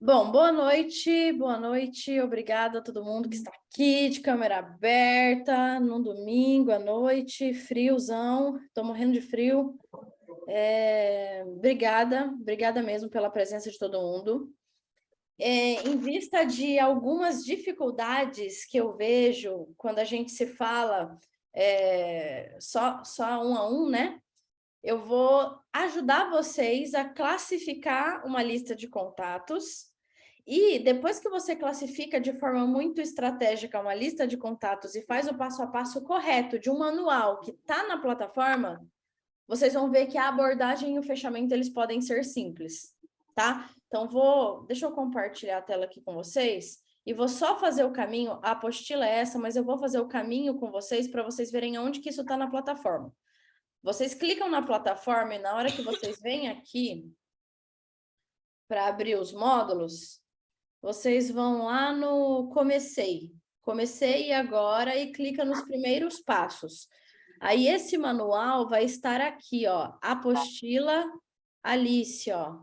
Bom, boa noite, obrigada a todo mundo que está aqui de câmera aberta, num domingo à noite, friozão, estou morrendo de frio. Obrigada mesmo pela presença de todo mundo. Em vista de algumas dificuldades que eu vejo quando a gente se fala só um a um, né? Eu vou ajudar vocês a classificar uma lista de contatos e depois que você classifica de forma muito estratégica uma lista de contatos e faz o passo a passo correto de um manual que está na plataforma, vocês vão ver que a abordagem e o fechamento eles podem ser simples, tá? Então deixa eu compartilhar a tela aqui com vocês e vou só fazer o caminho, a apostila é essa, mas eu vou fazer o caminho com vocês para vocês verem onde que isso está na plataforma. Vocês clicam na plataforma e na hora que vocês vêm aqui para abrir os módulos, vocês vão lá no Comecei agora e clica nos primeiros passos. Aí esse manual vai estar aqui, ó, apostila Alice, ó.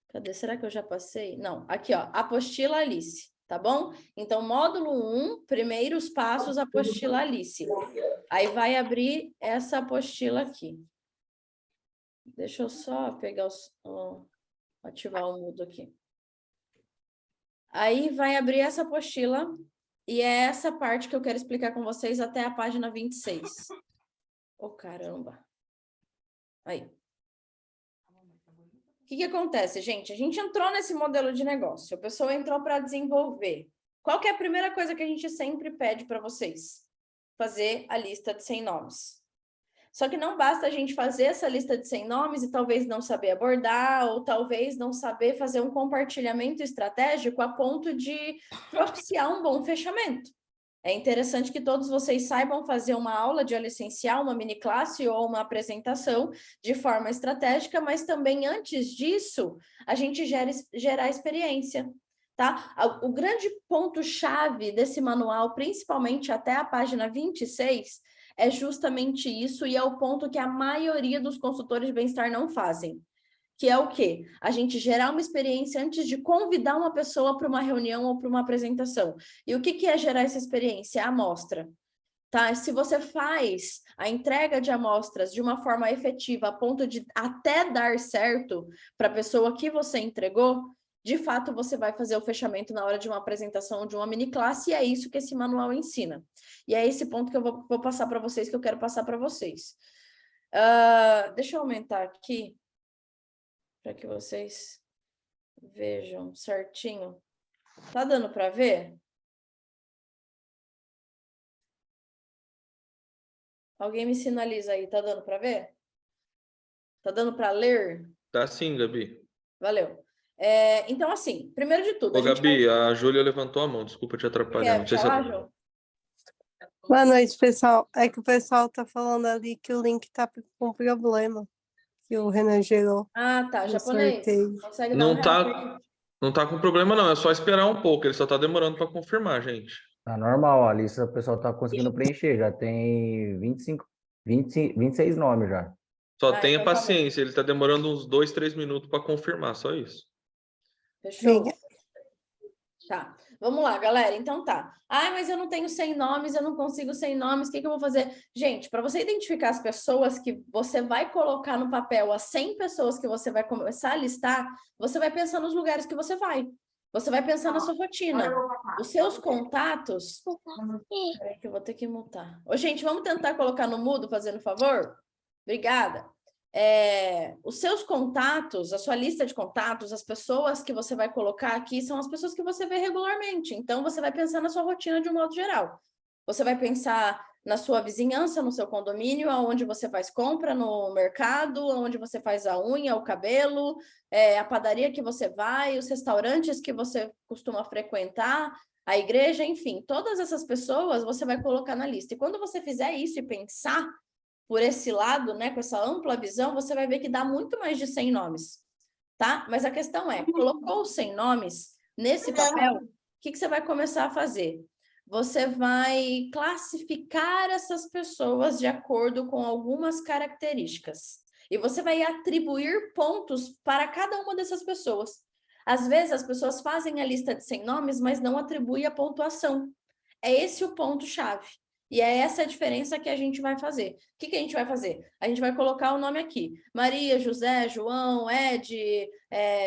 Cadê? Será que eu já passei? Não, aqui, ó, apostila Alice, tá bom? Então, módulo 1, primeiros passos, apostila Alice. Aí vai abrir essa apostila aqui. Deixa eu só pegar ativar o mudo aqui. Aí vai abrir essa apostila e é essa parte que eu quero explicar com vocês até a página 26. Ô, caramba. Aí. O que acontece, gente? A gente entrou nesse modelo de negócio, a pessoa entrou para desenvolver. Qual que é a primeira coisa que a gente sempre pede para vocês? Fazer a lista de 100 nomes. Só que não basta a gente fazer essa lista de 100 nomes e talvez não saber abordar, ou talvez não saber fazer um compartilhamento estratégico a ponto de propiciar um bom fechamento. É interessante que todos vocês saibam fazer uma aula de óleo essencial, uma mini classe ou uma apresentação de forma estratégica, mas também antes disso, a gente gerar experiência, tá? O grande ponto-chave desse manual, principalmente até a página 26, é justamente isso, e é o ponto que a maioria dos consultores de bem-estar não fazem. Que é o quê? A gente gerar uma experiência antes de convidar uma pessoa para uma reunião ou para uma apresentação. E o que é gerar essa experiência? A amostra. Tá? Se você faz a entrega de amostras de uma forma efetiva, a ponto de até dar certo para a pessoa que você entregou, de fato você vai fazer o fechamento na hora de uma apresentação de uma mini classe, e é isso que esse manual ensina. E é esse ponto que eu vou passar para vocês, que eu quero passar para vocês. Deixa eu aumentar aqui para que vocês vejam certinho. Tá dando para ver? Alguém me sinaliza aí, tá dando para ver? Tá dando para ler? Tá sim, Gabi. Valeu. Então, assim, primeiro de tudo... Ô, Gabi, a Júlia levantou a mão, desculpa te atrapalhar. Quer falar, Jô? Boa noite, pessoal. É que o pessoal tá falando ali que o link tá com problema, que o Renan gerou. Ah, tá, japonês. Consegue dar Não tá com problema não, é só esperar um pouco, ele só tá demorando para confirmar, gente. Tá normal, a lista o pessoal tá conseguindo preencher, já tem 26 nomes já. Só tenha então tá paciência, ele tá demorando uns 2, 3 minutos para confirmar, só isso. Fechou? Tá, vamos lá, galera. Então tá. Mas eu não tenho 100 nomes, eu não consigo 100 nomes, o que eu vou fazer? Gente, para você identificar as pessoas que você vai colocar no papel, as 100 pessoas que você vai começar a listar, você vai pensar nos lugares que você vai. Você vai pensar na sua rotina. Os seus contatos... Peraí que eu vou ter que mutar. Ô, gente, vamos tentar colocar no mudo, fazendo favor? Obrigada. Os seus contatos, a sua lista de contatos, as pessoas que você vai colocar aqui são as pessoas que você vê regularmente. Então, você vai pensar na sua rotina de um modo geral. Você vai pensar na sua vizinhança, no seu condomínio, onde você faz compra, no mercado, onde você faz a unha, o cabelo, a padaria que você vai, os restaurantes que você costuma frequentar, a igreja, enfim. Todas essas pessoas você vai colocar na lista. E quando você fizer isso e pensar por esse lado, né, com essa ampla visão, você vai ver que dá muito mais de 100 nomes, tá? Mas a questão é, colocou os 100 nomes nesse papel, o que você vai começar a fazer? Você vai classificar essas pessoas de acordo com algumas características. E você vai atribuir pontos para cada uma dessas pessoas. Às vezes as pessoas fazem a lista de 100 nomes, mas não atribuem a pontuação. É esse o ponto-chave. E é essa a diferença que a gente vai fazer. O que a gente vai fazer? A gente vai colocar o nome aqui. Maria, José, João, Ed,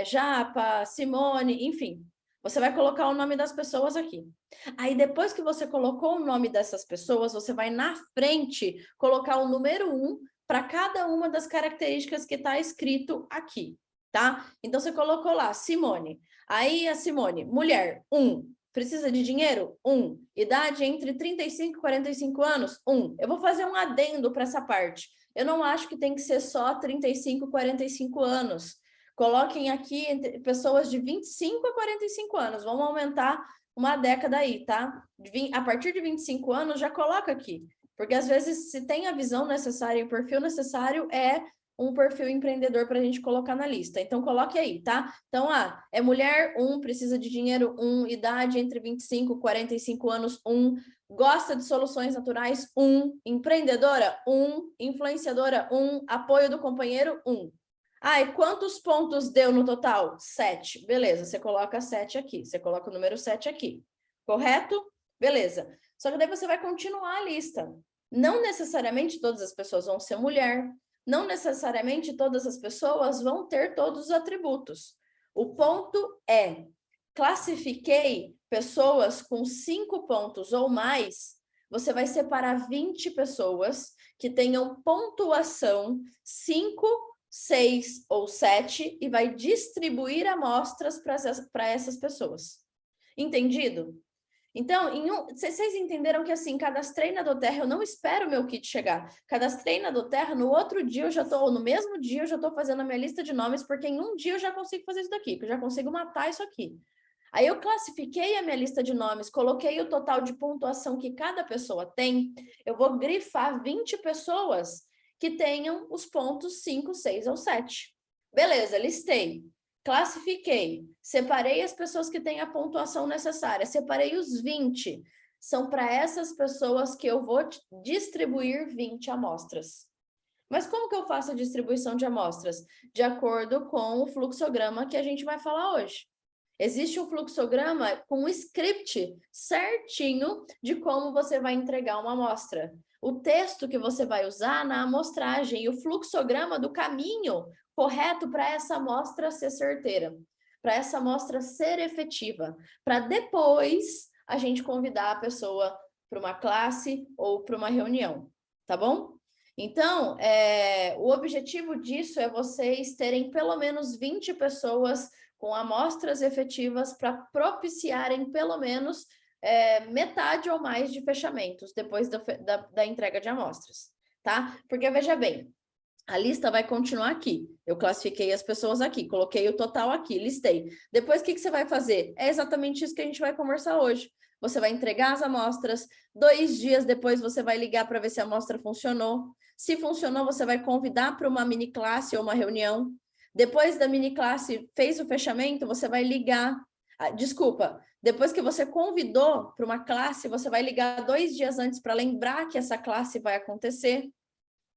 Japa, Simone, enfim. Você vai colocar o nome das pessoas aqui. Aí, depois que você colocou o nome dessas pessoas, você vai na frente colocar o número 1 para cada uma das características que está escrito aqui, tá? Então, você colocou lá, Simone. Aí, a Simone, mulher, 1. Precisa de dinheiro? 1. Idade entre 35 e 45 anos? 1. Eu vou fazer um adendo para essa parte. Eu não acho que tem que ser só 35 e 45 anos. Coloquem aqui pessoas de 25 a 45 anos. Vamos aumentar uma década aí, tá? A partir de 25 anos, já coloca aqui. Porque, às vezes, se tem a visão necessária e o perfil necessário, é um perfil empreendedor para a gente colocar na lista. Então, coloque aí, tá? Então, é mulher, 1, precisa de dinheiro, 1, idade entre 25 e 45 anos, 1, gosta de soluções naturais, 1, empreendedora, 1, influenciadora, 1, apoio do companheiro, 1. E quantos pontos deu no total? 7. Beleza, você coloca 7 aqui. Você coloca o número 7 aqui. Correto? Beleza. Só que daí você vai continuar a lista. Não necessariamente todas as pessoas vão ser mulher. Não necessariamente todas as pessoas vão ter todos os atributos. O ponto é, classifiquei pessoas com 5 pontos ou mais, você vai separar 20 pessoas que tenham pontuação 5, 6 ou 7 e vai distribuir amostras para essas pessoas. Entendido? Então, vocês entenderam que assim, cadastrei na doTERRA, eu não espero o meu kit chegar. Cadastrei na doTERRA, no outro dia eu já estou, ou no mesmo dia eu já estou fazendo a minha lista de nomes, porque em um dia eu já consigo fazer isso daqui, que eu já consigo matar isso aqui. Aí eu classifiquei a minha lista de nomes, coloquei o total de pontuação que cada pessoa tem, eu vou grifar 20 pessoas que tenham os pontos 5, 6 ou 7. Beleza, listei. Classifiquei, separei as pessoas que têm a pontuação necessária, separei os 20. São para essas pessoas que eu vou distribuir 20 amostras. Mas como que eu faço a distribuição de amostras? De acordo com o fluxograma que a gente vai falar hoje. Existe um fluxograma com um script certinho de como você vai entregar uma amostra. O texto que você vai usar na amostragem e o fluxograma do caminho correto para essa amostra ser certeira, para essa amostra ser efetiva, para depois a gente convidar a pessoa para uma classe ou para uma reunião, tá bom? Então, o objetivo disso é vocês terem pelo menos 20 pessoas com amostras efetivas para propiciarem pelo menos metade ou mais de fechamentos depois da entrega de amostras, tá? Porque, veja bem, a lista vai continuar aqui. Eu classifiquei as pessoas aqui, coloquei o total aqui, listei. Depois, o que você vai fazer? É exatamente isso que a gente vai conversar hoje. Você vai entregar as amostras, 2 dias depois você vai ligar para ver se a amostra funcionou. Se funcionou, você vai convidar para uma mini classe ou uma reunião. Depois da mini classe, fez o fechamento, você vai ligar. Depois que você convidou para uma classe, você vai ligar 2 dias antes para lembrar que essa classe vai acontecer.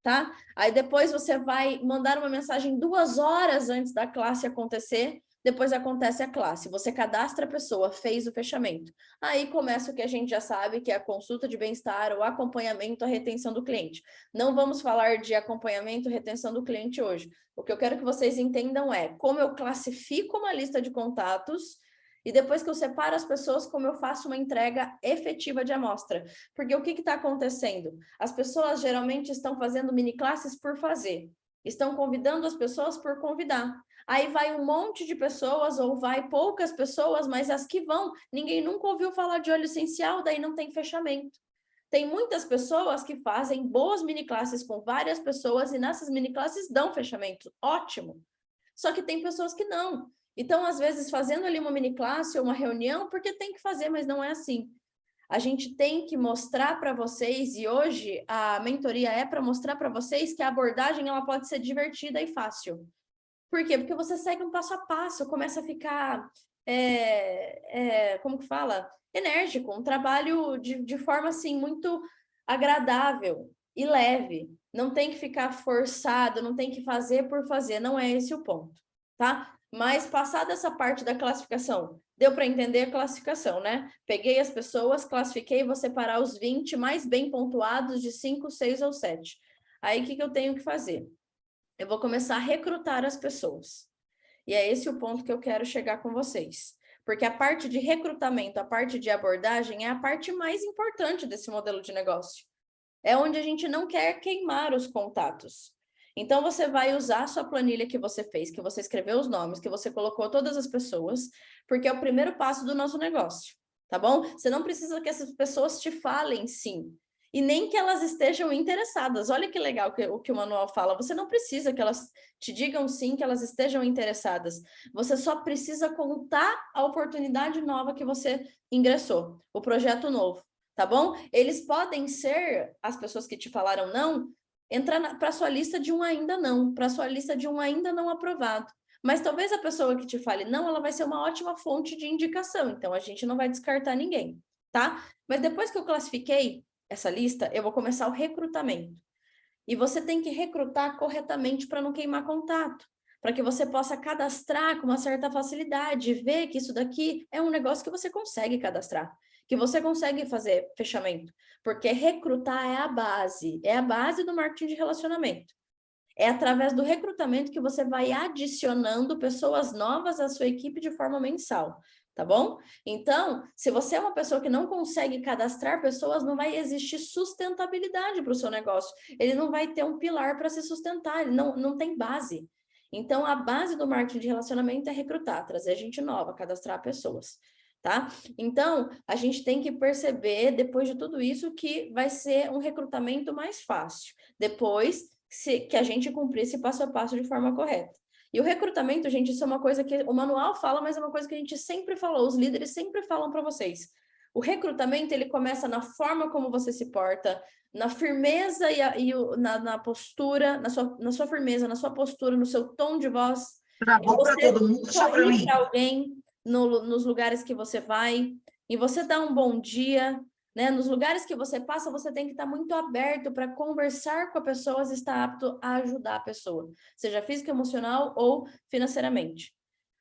Tá? Aí depois você vai mandar uma mensagem 2 horas antes da classe acontecer, depois acontece a classe, você cadastra a pessoa, fez o fechamento. Aí começa o que a gente já sabe, que é a consulta de bem-estar, o acompanhamento, a retenção do cliente. Não vamos falar de acompanhamento e retenção do cliente hoje. O que eu quero que vocês entendam é como eu classifico uma lista de contatos e depois que eu separo as pessoas, como eu faço uma entrega efetiva de amostra. Porque o que está acontecendo? As pessoas geralmente estão fazendo mini classes por fazer. Estão convidando as pessoas por convidar. Aí vai um monte de pessoas ou vai poucas pessoas, mas as que vão, ninguém nunca ouviu falar de óleo essencial, daí não tem fechamento. Tem muitas pessoas que fazem boas mini classes com várias pessoas e nessas mini classes dão fechamento. Ótimo. Só que tem pessoas que não. Então, às vezes, fazendo ali uma mini classe ou uma reunião, porque tem que fazer, mas não é assim. A gente tem que mostrar para vocês, e hoje a mentoria é para mostrar para vocês que a abordagem ela pode ser divertida e fácil. Por quê? Porque você segue um passo a passo, começa a ficar, como que fala? Enérgico, um trabalho de forma, assim, muito agradável e leve. Não tem que ficar forçado, não tem que fazer por fazer, não é esse o ponto, tá? Mas passada essa parte da classificação, deu para entender a classificação, né? Peguei as pessoas, classifiquei e vou separar os 20 mais bem pontuados de 5, 6 ou 7. Aí, o que eu tenho que fazer? Eu vou começar a recrutar as pessoas. E é esse o ponto que eu quero chegar com vocês. Porque a parte de recrutamento, a parte de abordagem é a parte mais importante desse modelo de negócio. É onde a gente não quer queimar os contatos. Então, você vai usar a sua planilha que você fez, que você escreveu os nomes, que você colocou todas as pessoas, porque é o primeiro passo do nosso negócio, tá bom? Você não precisa que essas pessoas te falem sim, e nem que elas estejam interessadas. Olha que legal o que o manual fala. Você não precisa que elas te digam sim, que elas estejam interessadas. Você só precisa contar a oportunidade nova que você ingressou, o projeto novo, tá bom? Eles podem ser, as pessoas que te falaram não, entrar para a sua lista de um ainda não, para a sua lista de um ainda não aprovado. Mas talvez a pessoa que te fale não, ela vai ser uma ótima fonte de indicação, então a gente não vai descartar ninguém, tá? Mas depois que eu classifiquei essa lista, eu vou começar o recrutamento. E você tem que recrutar corretamente para não queimar contato, para que você possa cadastrar com uma certa facilidade, ver que isso daqui é um negócio que você consegue cadastrar, que você consegue fazer fechamento, porque recrutar é a base do marketing de relacionamento. É através do recrutamento que você vai adicionando pessoas novas à sua equipe de forma mensal, tá bom? Então, se você é uma pessoa que não consegue cadastrar pessoas, não vai existir sustentabilidade para o seu negócio. Ele não vai ter um pilar para se sustentar, ele não tem base. Então, a base do marketing de relacionamento é recrutar, trazer gente nova, cadastrar pessoas, tá? Então, a gente tem que perceber, depois de tudo isso, que vai ser um recrutamento mais fácil. Depois que a gente cumprir esse passo a passo de forma correta. E o recrutamento, gente, isso é uma coisa que o manual fala, mas é uma coisa que a gente sempre falou, os líderes sempre falam para vocês. O recrutamento, ele começa na forma como você se porta, na firmeza na postura, na sua firmeza, na sua postura, no seu tom de voz. Travou para todo mundo, só para mim. Para alguém nos lugares que você vai, e você dá um bom dia, né? Nos lugares que você passa, você tem que estar muito aberto para conversar com a pessoa, estar apto a ajudar a pessoa, seja física, emocional ou financeiramente.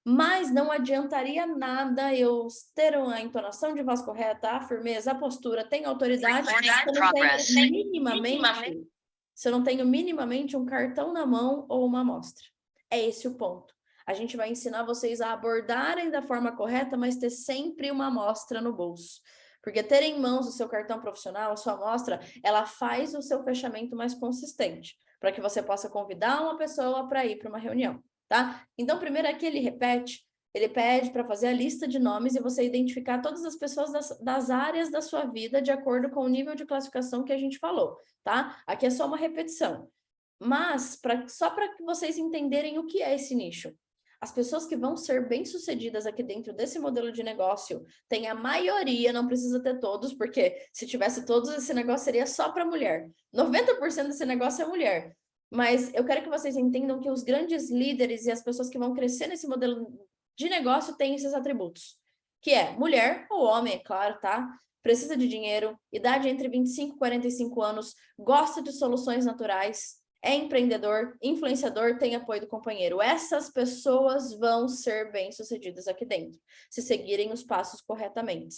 Mas não adiantaria nada eu ter uma entonação de voz correta, a firmeza, a postura, tem autoridade, se eu não tenho minimamente um cartão na mão ou uma amostra. É esse o ponto. A gente vai ensinar vocês a abordarem da forma correta, mas ter sempre uma amostra no bolso. Porque ter em mãos o seu cartão profissional, a sua amostra, ela faz o seu fechamento mais consistente, para que você possa convidar uma pessoa para ir para uma reunião, tá? Então, primeiro aqui ele pede para fazer a lista de nomes e você identificar todas as pessoas das áreas da sua vida de acordo com o nível de classificação que a gente falou, tá? Aqui é só uma repetição. Mas, só para que vocês entenderem o que é esse nicho. As pessoas que vão ser bem-sucedidas aqui dentro desse modelo de negócio, tem a maioria, não precisa ter todos, porque se tivesse todos, esse negócio seria só para mulher. 90% desse negócio é mulher. Mas eu quero que vocês entendam que os grandes líderes e as pessoas que vão crescer nesse modelo de negócio têm esses atributos, que é mulher ou homem, é claro, tá? Precisa de dinheiro, idade entre 25 e 45 anos, gosta de soluções naturais, é empreendedor, influenciador, tem apoio do companheiro. Essas pessoas vão ser bem-sucedidas aqui dentro, se seguirem os passos corretamente,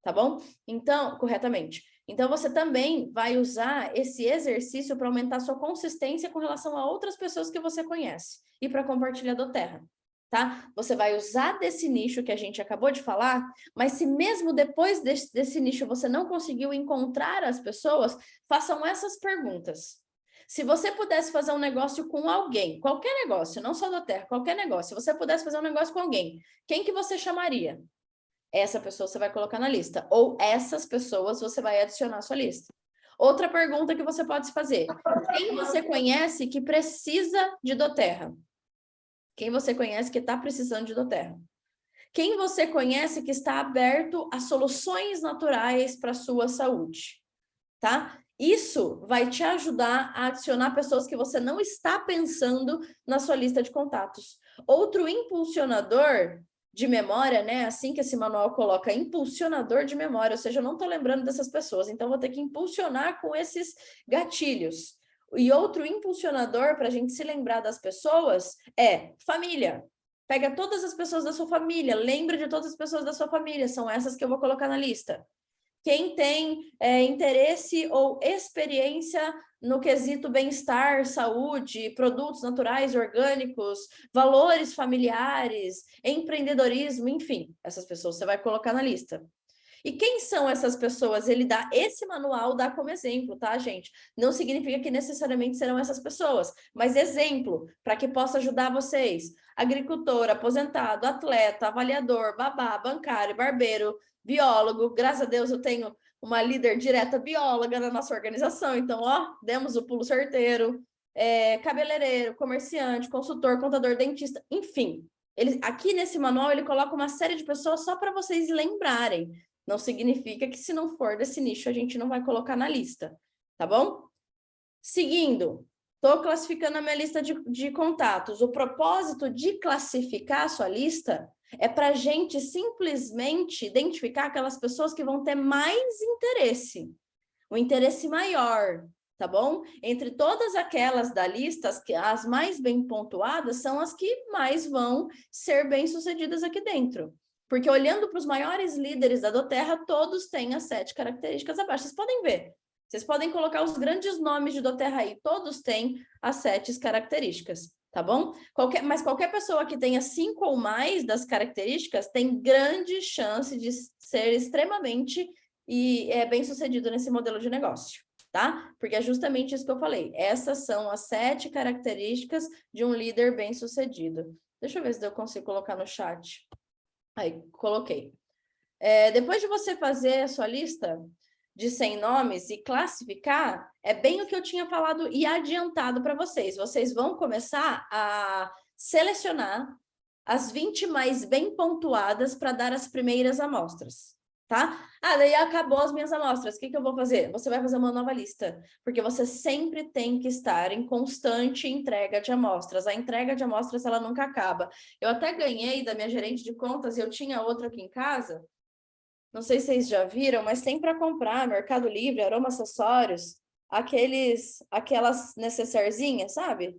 tá bom? Então, corretamente. Então, você também vai usar esse exercício para aumentar sua consistência com relação a outras pessoas que você conhece e para compartilhar do Terra, tá? Você vai usar desse nicho que a gente acabou de falar, mas se mesmo depois desse nicho você não conseguiu encontrar as pessoas, façam essas perguntas. Se você pudesse fazer um negócio com alguém, qualquer negócio, não só da Terra, qualquer negócio, se você pudesse fazer um negócio com alguém, quem que você chamaria? Essa pessoa você vai colocar na lista. Ou essas pessoas você vai adicionar à sua lista. Outra pergunta que você pode fazer. Quem você conhece que precisa de doTERRA? Quem você conhece que está precisando de doTERRA? Quem você conhece que está aberto a soluções naturais para a sua saúde? Tá? Isso vai te ajudar a adicionar pessoas que você não está pensando na sua lista de contatos. Outro impulsionador de memória, né? Assim que esse manual coloca, impulsionador de memória, ou seja, eu não estou lembrando dessas pessoas, então vou ter que impulsionar com esses gatilhos. E outro impulsionador para a gente se lembrar das pessoas é família. Pega todas as pessoas da sua família, lembra de todas as pessoas da sua família, são essas que eu vou colocar na lista. Quem tem interesse ou experiência no quesito bem-estar, saúde, produtos naturais, orgânicos, valores familiares, empreendedorismo, enfim, essas pessoas você vai colocar na lista. E quem são essas pessoas? Ele dá esse manual, dá como exemplo, tá, gente? Não significa que necessariamente serão essas pessoas, mas exemplo, para que possa ajudar vocês. Agricultor, aposentado, atleta, avaliador, babá, bancário, barbeiro, biólogo. Graças a Deus eu tenho uma líder direta bióloga na nossa organização, então, ó, demos o pulo certeiro. Cabeleireiro, comerciante, consultor, contador, dentista, enfim. Aqui nesse manual ele coloca uma série de pessoas só para vocês lembrarem. Não significa que se não for desse nicho, a gente não vai colocar na lista, tá bom? Seguindo, estou classificando a minha lista de contatos. O propósito de classificar a sua lista é para a gente simplesmente identificar aquelas pessoas que vão ter mais interesse, um interesse maior, tá bom? Entre todas aquelas da lista, as mais bem pontuadas são as que mais vão ser bem-sucedidas aqui dentro. Porque olhando para os maiores líderes da doTERRA, todos têm as 7 características abaixo. Vocês podem ver. Vocês podem colocar os grandes nomes de doTERRA aí. Todos têm as 7 características, tá bom? Mas qualquer pessoa que tenha 5 ou mais das características tem grande chance de ser extremamente bem-sucedido nesse modelo de negócio, tá? Porque é justamente isso que eu falei. Essas são as 7 características de um líder bem-sucedido. Deixa eu ver se eu consigo colocar no chat. Aí, coloquei. Depois de você fazer a sua lista de 100 nomes e classificar, é bem o que eu tinha falado e adiantado para vocês. Vocês vão começar a selecionar as 20 mais bem pontuadas para dar as primeiras amostras, tá? Daí acabou as minhas amostras. O que eu vou fazer? Você vai fazer uma nova lista, porque você sempre tem que estar em constante entrega de amostras. A entrega de amostras, ela nunca acaba. Eu até ganhei da minha gerente de contas, eu tinha outra aqui em casa, não sei se vocês já viram, mas tem para comprar, Mercado Livre, Aroma Acessórios, aquelas necessairezinhas, sabe?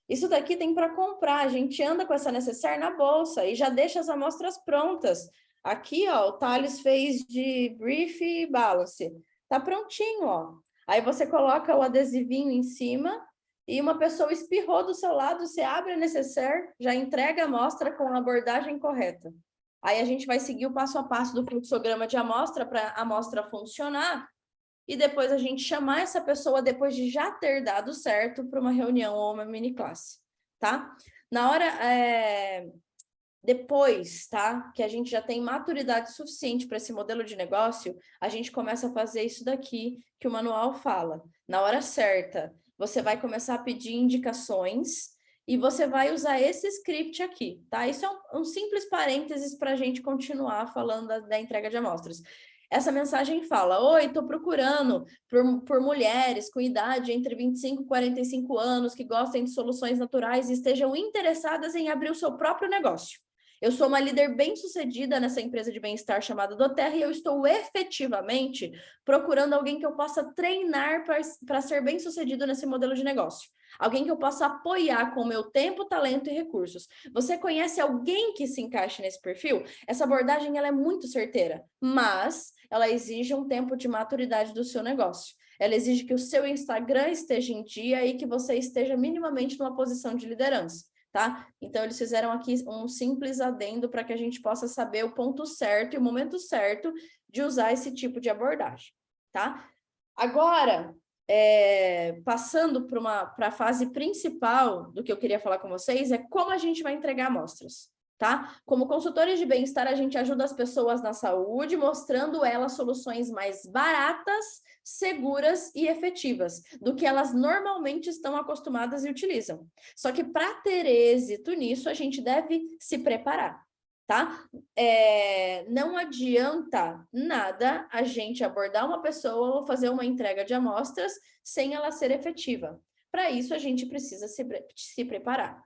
Isso daqui tem para comprar, a gente anda com essa necessaire na bolsa e já deixa as amostras prontas. Aqui, ó, o Thales fez de Brief e Balance. Tá prontinho, ó. Aí você coloca o adesivinho em cima e uma pessoa espirrou do seu lado, você abre a necessaire, já entrega a amostra com a abordagem correta. Aí a gente vai seguir o passo a passo do fluxograma de amostra para a amostra funcionar e depois a gente chamar essa pessoa depois de já ter dado certo para uma reunião ou uma mini classe, tá? Na hora... Depois, tá? Que a gente já tem maturidade suficiente para esse modelo de negócio, a gente começa a fazer isso daqui que o manual fala. Na hora certa, você vai começar a pedir indicações e você vai usar esse script aqui, tá? Isso é um simples parênteses para a gente continuar falando da entrega de amostras. Essa mensagem fala: oi, estou procurando por mulheres com idade entre 25 e 45 anos que gostem de soluções naturais e estejam interessadas em abrir o seu próprio negócio. Eu sou uma líder bem-sucedida nessa empresa de bem-estar chamada doTERRA e eu estou efetivamente procurando alguém que eu possa treinar para ser bem-sucedido nesse modelo de negócio. Alguém que eu possa apoiar com o meu tempo, talento e recursos. Você conhece alguém que se encaixe nesse perfil? Essa abordagem ela é muito certeira, mas ela exige um tempo de maturidade do seu negócio. Ela exige que o seu Instagram esteja em dia e que você esteja minimamente numa posição de liderança. Tá? Então, eles fizeram aqui um simples adendo para que a gente possa saber o ponto certo e o momento certo de usar esse tipo de abordagem, tá? Agora, passando para a fase principal do que eu queria falar com vocês, é como a gente vai entregar amostras, tá? Como consultores de bem-estar, a gente ajuda as pessoas na saúde, mostrando elas soluções mais baratas, seguras e efetivas do que elas normalmente estão acostumadas e utilizam. Só que para ter êxito nisso, a gente deve se preparar, tá? Não adianta nada a gente abordar uma pessoa ou fazer uma entrega de amostras sem ela ser efetiva. Para isso, a gente precisa se preparar,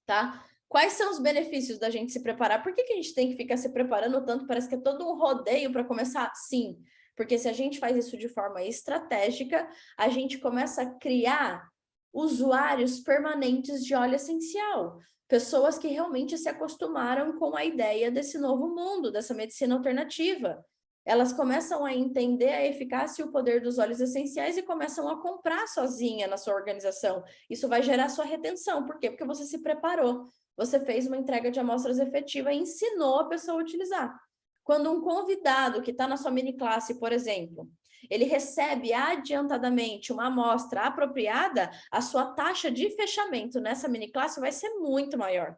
tá? Quais são os benefícios da gente se preparar? Por que a gente tem que ficar se preparando tanto? Parece que é todo um rodeio para começar? Sim, porque se a gente faz isso de forma estratégica, a gente começa a criar usuários permanentes de óleo essencial. Pessoas que realmente se acostumaram com a ideia desse novo mundo, dessa medicina alternativa. Elas começam a entender a eficácia e o poder dos óleos essenciais e começam a comprar sozinha na sua organização. Isso vai gerar sua retenção. Por quê? Porque você se preparou. Você fez uma entrega de amostras efetiva e ensinou a pessoa a utilizar. Quando um convidado que está na sua mini classe, por exemplo, ele recebe adiantadamente uma amostra apropriada, a sua taxa de fechamento nessa mini classe vai ser muito maior.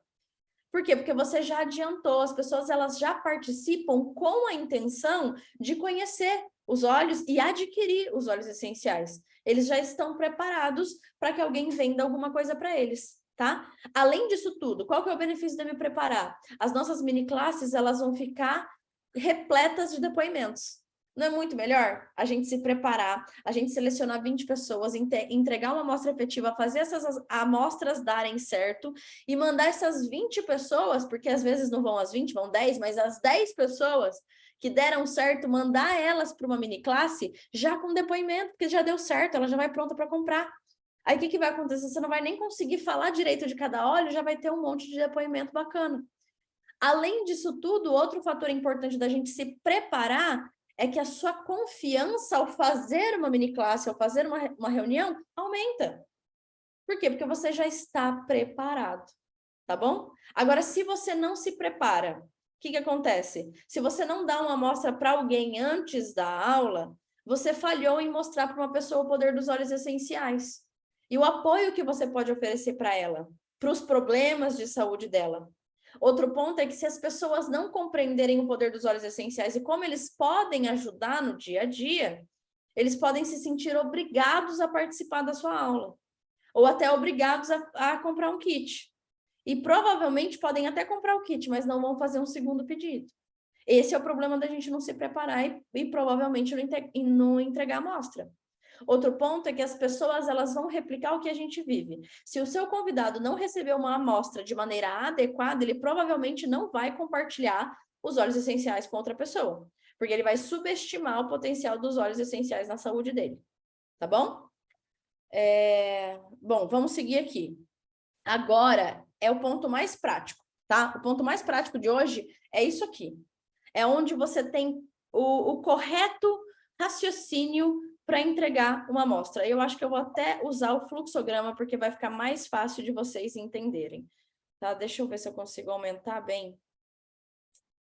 Por quê? Porque você já adiantou, as pessoas elas já participam com a intenção de conhecer os óleos e adquirir os óleos essenciais. Eles já estão preparados para que alguém venda alguma coisa para eles, tá? Além disso tudo, qual que é o benefício de me preparar? As nossas mini classes, elas vão ficar repletas de depoimentos. Não é muito melhor a gente se preparar, a gente selecionar 20 pessoas, entregar uma amostra efetiva, fazer essas amostras darem certo e mandar essas 20 pessoas, porque às vezes não vão as 20, vão 10, mas as 10 pessoas que deram certo, mandar elas para uma mini classe já com depoimento, porque já deu certo, ela já vai pronta para comprar. Aí o que vai acontecer? Você não vai nem conseguir falar direito de cada óleo, já vai ter um monte de depoimento bacana. Além disso tudo, outro fator importante da gente se preparar é que a sua confiança ao fazer uma mini classe, ao fazer uma reunião, aumenta. Por quê? Porque você já está preparado, tá bom? Agora, se você não se prepara, o que acontece? Se você não dá uma amostra para alguém antes da aula, você falhou em mostrar para uma pessoa o poder dos óleos essenciais. E o apoio que você pode oferecer para ela, para os problemas de saúde dela. Outro ponto é que se as pessoas não compreenderem o poder dos óleos essenciais e como eles podem ajudar no dia a dia, eles podem se sentir obrigados a participar da sua aula, ou até obrigados a comprar um kit. E provavelmente podem até comprar o kit, mas não vão fazer um segundo pedido. Esse é o problema da gente não se preparar e provavelmente não entregar a amostra. Outro ponto é que as pessoas elas vão replicar o que a gente vive. Se o seu convidado não recebeu uma amostra de maneira adequada, ele provavelmente não vai compartilhar os óleos essenciais com outra pessoa, porque ele vai subestimar o potencial dos óleos essenciais na saúde dele. Tá bom? Bom, vamos seguir aqui. Agora é o ponto mais prático, tá? O ponto mais prático de hoje é isso aqui. É onde você tem o correto raciocínio para entregar uma amostra. Eu acho que eu vou até usar o fluxograma, porque vai ficar mais fácil de vocês entenderem. Tá? Deixa eu ver se eu consigo aumentar bem.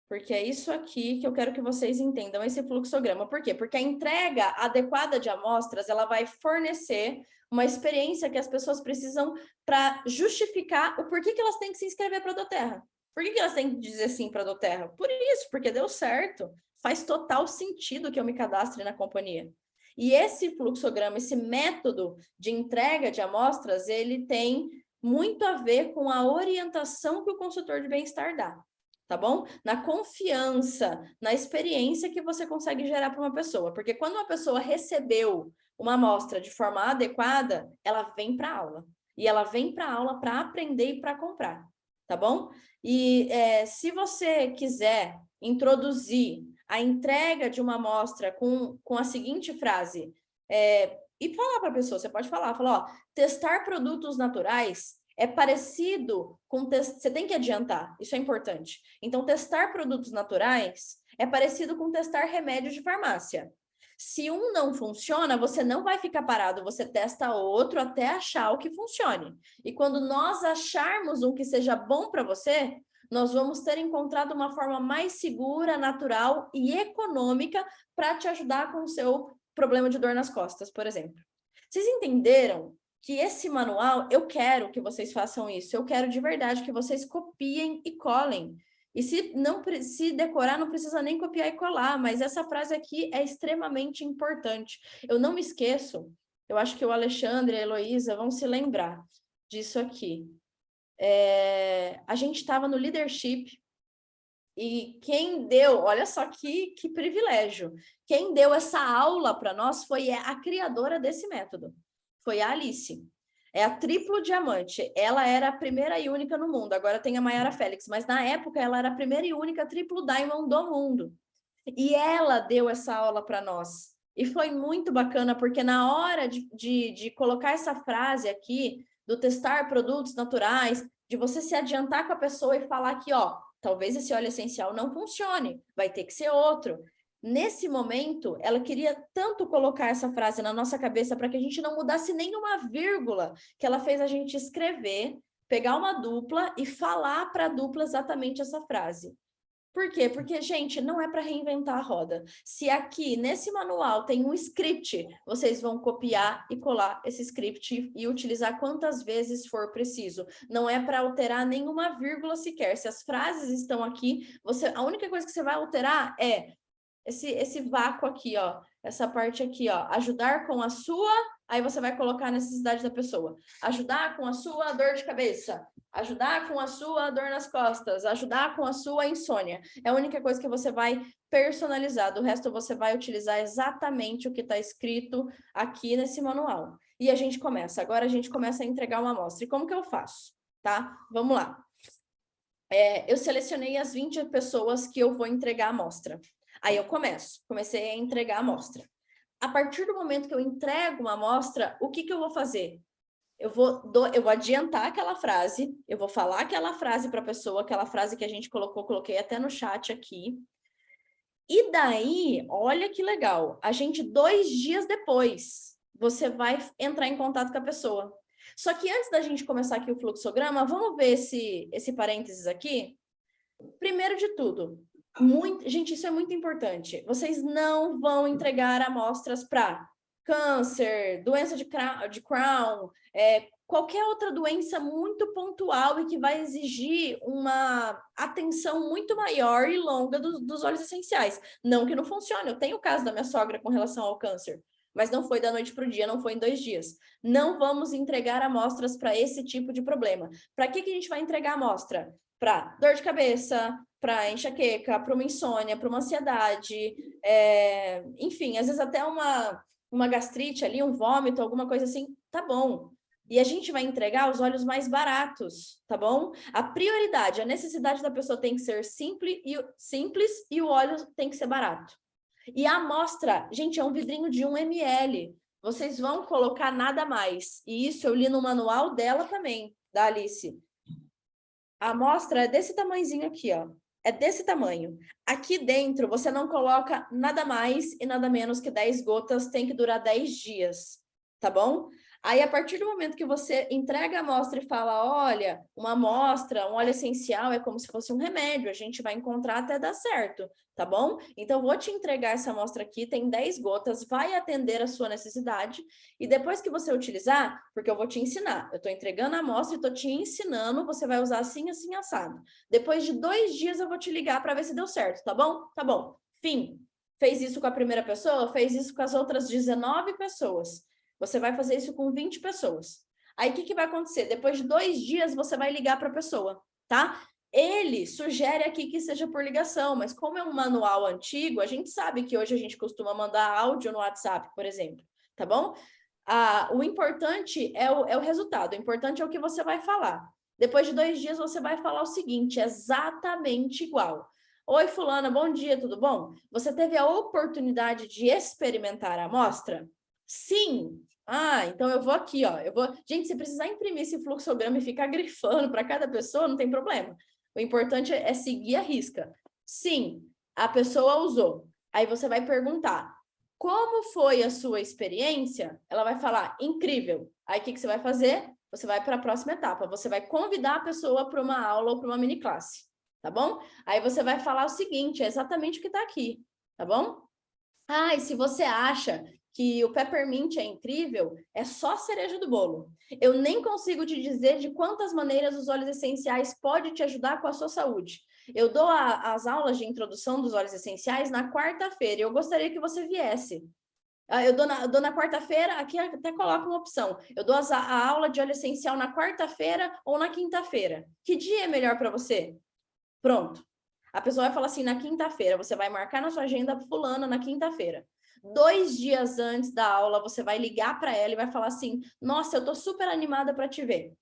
Porque é isso aqui que eu quero que vocês entendam, esse fluxograma. Por quê? Porque a entrega adequada de amostras, ela vai fornecer uma experiência que as pessoas precisam para justificar o porquê que elas têm que se inscrever para a Doterra. Por que elas têm que dizer sim para a Doterra? Por isso, porque deu certo. Faz total sentido que eu me cadastre na companhia. E esse fluxograma, esse método de entrega de amostras, ele tem muito a ver com a orientação que o consultor de bem-estar dá, tá bom? Na confiança, na experiência que você consegue gerar para uma pessoa. Porque quando uma pessoa recebeu uma amostra de forma adequada, ela vem para a aula. E ela vem para a aula para aprender e para comprar, tá bom? E se você quiser introduzir a entrega de uma amostra com a seguinte frase, e falar para a pessoa, você pode falar, ó, testar produtos naturais é parecido com... Você tem que adiantar, isso é importante. Então, testar produtos naturais é parecido com testar remédios de farmácia. Se um não funciona, você não vai ficar parado, você testa outro até achar o que funcione. E quando nós acharmos um que seja bom para você, nós vamos ter encontrado uma forma mais segura, natural e econômica para te ajudar com o seu problema de dor nas costas, por exemplo. Vocês entenderam que esse manual, eu quero que vocês façam isso, eu quero de verdade que vocês copiem e colem. E se decorar, não precisa nem copiar e colar, mas essa frase aqui é extremamente importante. Eu não me esqueço, eu acho que o Alexandre e a Heloísa vão se lembrar disso aqui. A gente estava no leadership e quem deu, olha só que privilégio, quem deu essa aula para nós foi a criadora desse método, foi a Alice, é a triplo diamante, ela era a primeira e única no mundo, agora tem a Mayara Félix, mas na época ela era a primeira e única triplo diamond do mundo, e ela deu essa aula para nós, e foi muito bacana, porque na hora de colocar essa frase aqui, do testar produtos naturais, de você se adiantar com a pessoa e falar que, ó, talvez esse óleo essencial não funcione, vai ter que ser outro. Nesse momento, ela queria tanto colocar essa frase na nossa cabeça para que a gente não mudasse nenhuma vírgula, que ela fez a gente escrever, pegar uma dupla e falar para a dupla exatamente essa frase. Por quê? Porque, gente, não é para reinventar a roda. Se aqui, nesse manual, tem um script, vocês vão copiar e colar esse script e utilizar quantas vezes for preciso. Não é para alterar nenhuma vírgula sequer. Se as frases estão aqui, a única coisa que você vai alterar é esse vácuo aqui, ó. Essa parte aqui, ó. Ajudar com a sua... Aí você vai colocar a necessidade da pessoa. Ajudar com a sua dor de cabeça. Ajudar com a sua dor nas costas, ajudar com a sua insônia. É a única coisa que você vai personalizar, do resto você vai utilizar exatamente o que está escrito aqui nesse manual. E a gente começa, agora a gente começa a entregar uma amostra. E como que eu faço? Tá? Vamos lá. Eu selecionei as 20 pessoas que eu vou entregar a amostra. Aí eu comecei a entregar a amostra. A partir do momento que eu entrego uma amostra, o que eu vou fazer? Eu vou adiantar aquela frase, eu vou falar aquela frase para a pessoa, aquela frase que a gente coloquei até no chat aqui. E daí, olha que legal, a gente 2 dias depois, você vai entrar em contato com a pessoa. Só que antes da gente começar aqui o fluxograma, vamos ver esse parênteses aqui? Primeiro de tudo, gente, isso é muito importante. Vocês não vão entregar amostras para câncer, doença de Crohn, qualquer outra doença muito pontual e que vai exigir uma atenção muito maior e longa dos óleos essenciais. Não que não funcione, eu tenho o caso da minha sogra com relação ao câncer, mas não foi da noite para o dia, não foi em 2 dias. Não vamos entregar amostras para esse tipo de problema. Para que a gente vai entregar amostra? Para dor de cabeça, para enxaqueca, para uma insônia, para uma ansiedade, enfim, às vezes até uma gastrite ali, um vômito, alguma coisa assim, tá bom. E a gente vai entregar os óleos mais baratos, tá bom? A prioridade, a necessidade da pessoa tem que ser simples e o óleo tem que ser barato. E a amostra, gente, é um vidrinho de 1 ml. Vocês vão colocar nada mais. E isso eu li no manual dela também, da Alice. A amostra é desse tamanhozinho aqui, ó. É desse tamanho. Aqui dentro, você não coloca nada mais e nada menos que 10 gotas, tem que durar 10 dias, tá bom? Aí, a partir do momento que você entrega a amostra e fala, olha, uma amostra, um óleo essencial é como se fosse um remédio, a gente vai encontrar até dar certo, tá bom? Então, vou te entregar essa amostra aqui, tem 10 gotas, vai atender a sua necessidade, e depois que você utilizar, porque eu vou te ensinar, eu tô entregando a amostra e tô te ensinando, você vai usar assim, assim, assado. Depois de 2 dias, eu vou te ligar para ver se deu certo, tá bom? Tá bom. Fim. Fez isso com a primeira pessoa, fez isso com as outras 19 pessoas. Você vai fazer isso com 20 pessoas. Aí, o que vai acontecer? Depois de 2 dias, você vai ligar para a pessoa, tá? Ele sugere aqui que seja por ligação, mas como é um manual antigo, a gente sabe que hoje a gente costuma mandar áudio no WhatsApp, por exemplo, tá bom? O importante é o resultado, o importante é o que você vai falar. Depois de 2 dias, você vai falar o seguinte, exatamente igual. Oi, fulana, bom dia, tudo bom? Você teve a oportunidade de experimentar a amostra? Sim. Ah, então eu vou aqui, ó. Gente, se precisar imprimir esse fluxograma e ficar grifando para cada pessoa, não tem problema. O importante é seguir a risca. Sim, a pessoa usou. Aí você vai perguntar, como foi a sua experiência? Ela vai falar, incrível. Aí o que você vai fazer? Você vai para a próxima etapa. Você vai convidar a pessoa para uma aula ou para uma mini classe, tá bom? Aí você vai falar o seguinte, é exatamente o que está aqui, tá bom? Ah, e se você acha que o Peppermint é incrível, é só a cereja do bolo. Eu nem consigo te dizer de quantas maneiras os óleos essenciais podem te ajudar com a sua saúde. Eu dou as aulas de introdução dos óleos essenciais na quarta-feira e eu gostaria que você viesse. Eu dou na quarta-feira, aqui até coloco uma opção. Eu dou a aula de óleo essencial na quarta-feira ou na quinta-feira. Que dia é melhor para você? Pronto. A pessoa vai falar assim, na quinta-feira, você vai marcar na sua agenda fulana na quinta-feira. 2 dias antes da aula, você vai ligar para ela e vai falar assim, nossa, eu tô super animada para te ver.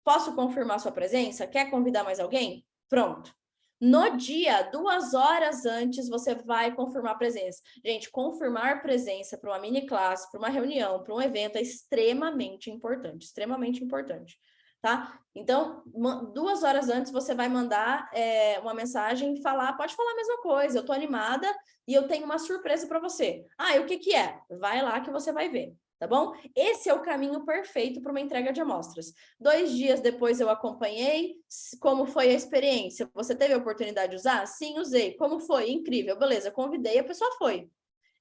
Posso confirmar sua presença? Quer convidar mais alguém? Pronto. No dia, 2 horas antes, você vai confirmar a presença. Gente, confirmar presença para uma mini classe, para uma reunião, para um evento é extremamente importante, tá? Então, 2 horas antes você vai mandar uma mensagem e falar, pode falar a mesma coisa, eu tô animada e eu tenho uma surpresa para você. Ah, e o que que é? Vai lá que você vai ver, tá bom? Esse é o caminho perfeito para uma entrega de amostras. 2 dias depois eu acompanhei, como foi a experiência? Você teve a oportunidade de usar? Sim, usei. Como foi? Incrível, beleza, convidei, a pessoa foi.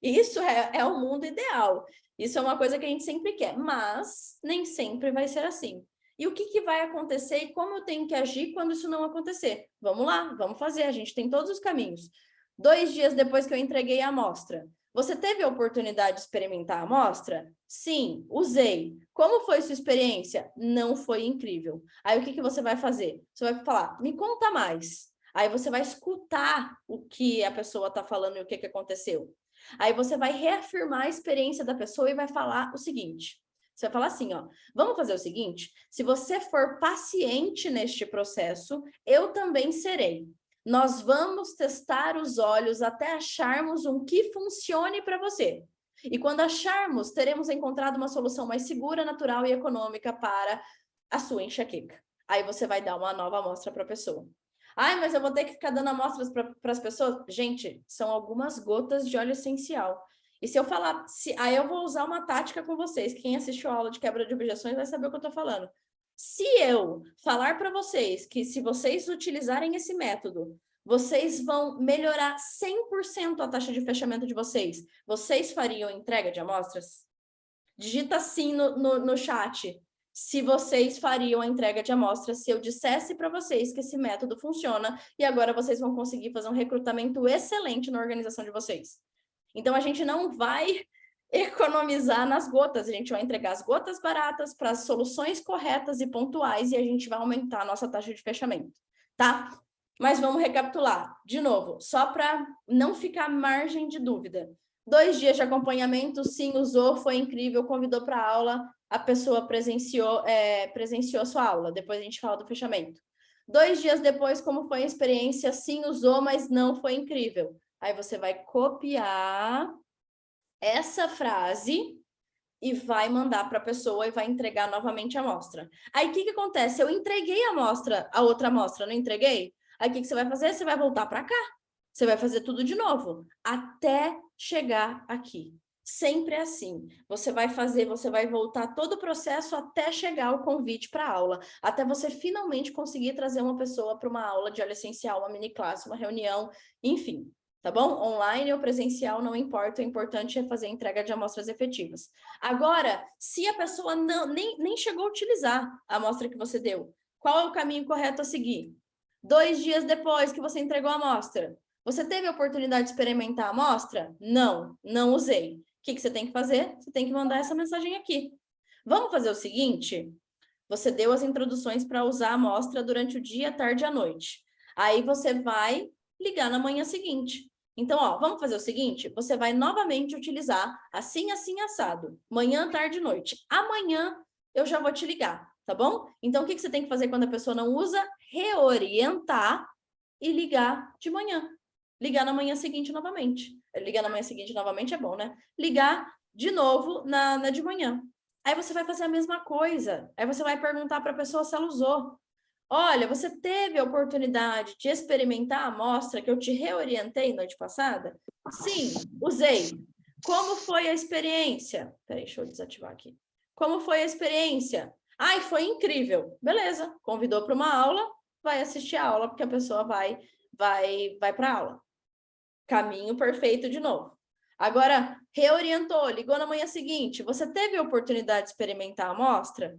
E isso é o mundo ideal. Isso é uma coisa que a gente sempre quer, mas nem sempre vai ser assim. E o que que vai acontecer e como eu tenho que agir quando isso não acontecer? Vamos lá, vamos fazer, a gente tem todos os caminhos. 2 dias depois que eu entreguei a amostra, você teve a oportunidade de experimentar a amostra? Sim, usei. Como foi sua experiência? Não foi incrível. Aí o que que você vai fazer? Você vai falar, me conta mais. Aí você vai escutar o que a pessoa está falando e o que que aconteceu. Aí você vai reafirmar a experiência da pessoa e vai falar o seguinte. Você vai falar assim, ó, vamos fazer o seguinte, se você for paciente neste processo, eu também serei. Nós vamos testar os olhos até acharmos um que funcione para você. E quando acharmos, teremos encontrado uma solução mais segura, natural e econômica para a sua enxaqueca. Aí você vai dar uma nova amostra para a pessoa. Ai, mas eu vou ter que ficar dando amostras para as pessoas? Gente, são algumas gotas de óleo essencial. E se eu falar, aí eu vou usar uma tática com vocês. Quem assistiu a aula de quebra de objeções vai saber o que eu estou falando. Se eu falar para vocês que se vocês utilizarem esse método, vocês vão melhorar 100% a taxa de fechamento de vocês, vocês fariam entrega de amostras? Digita sim no chat. Se vocês fariam a entrega de amostras, se eu dissesse para vocês que esse método funciona e agora vocês vão conseguir fazer um recrutamento excelente na organização de vocês. Então, a gente não vai economizar nas gotas, a gente vai entregar as gotas baratas para as soluções corretas e pontuais e a gente vai aumentar a nossa taxa de fechamento, tá? Mas vamos recapitular, de novo, só para não ficar margem de dúvida. 2 dias de acompanhamento, sim, usou, foi incrível, convidou para a aula, a pessoa presenciou a sua aula, depois a gente fala do fechamento. 2 dias depois, como foi a experiência? Sim, usou, mas não foi incrível. Aí você vai copiar essa frase e vai mandar para a pessoa e vai entregar novamente a amostra. Aí o que que acontece? Eu entreguei a amostra, a outra amostra, não entreguei? Aí o que que você vai fazer? Você vai voltar para cá. Você vai fazer tudo de novo, até chegar aqui. Sempre é assim. Você vai fazer, você vai voltar todo o processo até chegar ao convite para a aula, até você finalmente conseguir trazer uma pessoa para uma aula de óleo essencial, uma mini classe, uma reunião, enfim. Tá bom? Online ou presencial, não importa, o importante é fazer a entrega de amostras efetivas. Agora, se a pessoa nem chegou a utilizar a amostra que você deu, qual é o caminho correto a seguir? 2 dias depois que você entregou a amostra, você teve a oportunidade de experimentar a amostra? Não, não usei. O que você tem que fazer? Você tem que mandar essa mensagem aqui. Vamos fazer o seguinte? Você deu as introduções para usar a amostra durante o dia, tarde e à noite. Aí você vai ligar na manhã seguinte. Então, ó, vamos fazer o seguinte, você vai novamente utilizar assim, assim, assado, manhã, tarde e noite. Amanhã eu já vou te ligar, tá bom? Então, o que você tem que fazer quando a pessoa não usa? Reorientar e ligar de manhã. Ligar na manhã seguinte novamente. Ligar na manhã seguinte novamente é bom, né? Ligar de novo na de manhã. Aí você vai fazer a mesma coisa. Aí você vai perguntar para a pessoa se ela usou. Olha, você teve a oportunidade de experimentar a amostra que eu te reorientei noite passada? Sim, usei. Como foi a experiência? Peraí, deixa eu desativar aqui. Como foi a experiência? Ai, foi incrível. Beleza, convidou para uma aula, vai assistir a aula, porque a pessoa vai para a aula. Caminho perfeito de novo. Agora, reorientou, ligou na manhã seguinte. Você teve a oportunidade de experimentar a amostra?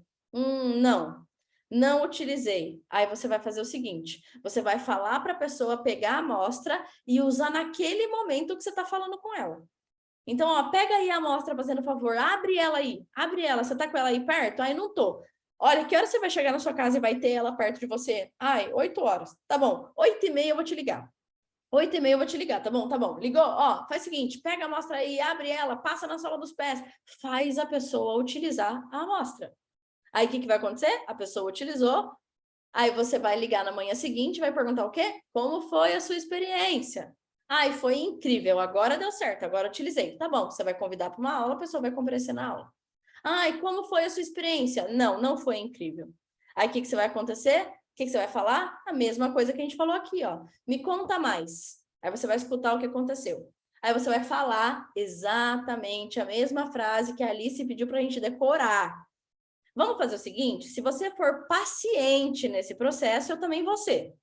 Não utilizei. Aí você vai fazer o seguinte, você vai falar para a pessoa pegar a amostra e usar naquele momento que você está falando com ela. Então, ó, pega aí a amostra, fazendo favor, abre ela aí, abre ela, você tá com ela aí perto? Aí não tô. Olha, que hora você vai chegar na sua casa e vai ter ela perto de você? Ai, 8 horas. Tá bom, 8h30 eu vou te ligar. 8h30 eu vou te ligar, tá bom? Tá bom. Ligou? Ó, faz o seguinte, pega a amostra aí, abre ela, passa na sola dos pés, faz a pessoa utilizar a amostra. Aí, o que vai acontecer? A pessoa utilizou, aí você vai ligar na manhã seguinte e vai perguntar o quê? Como foi a sua experiência? Ai, foi incrível, agora deu certo, agora utilizei. Tá bom, você vai convidar para uma aula, a pessoa vai comparecer na aula. Ai, como foi a sua experiência? Não foi incrível. Aí, o que você vai acontecer? O que você vai falar? A mesma coisa que a gente falou aqui, ó. Me conta mais. Aí você vai escutar o que aconteceu. Aí você vai falar exatamente a mesma frase que a Alice pediu para a gente decorar. Vamos fazer o seguinte? Se você for paciente nesse processo, eu também vou ser.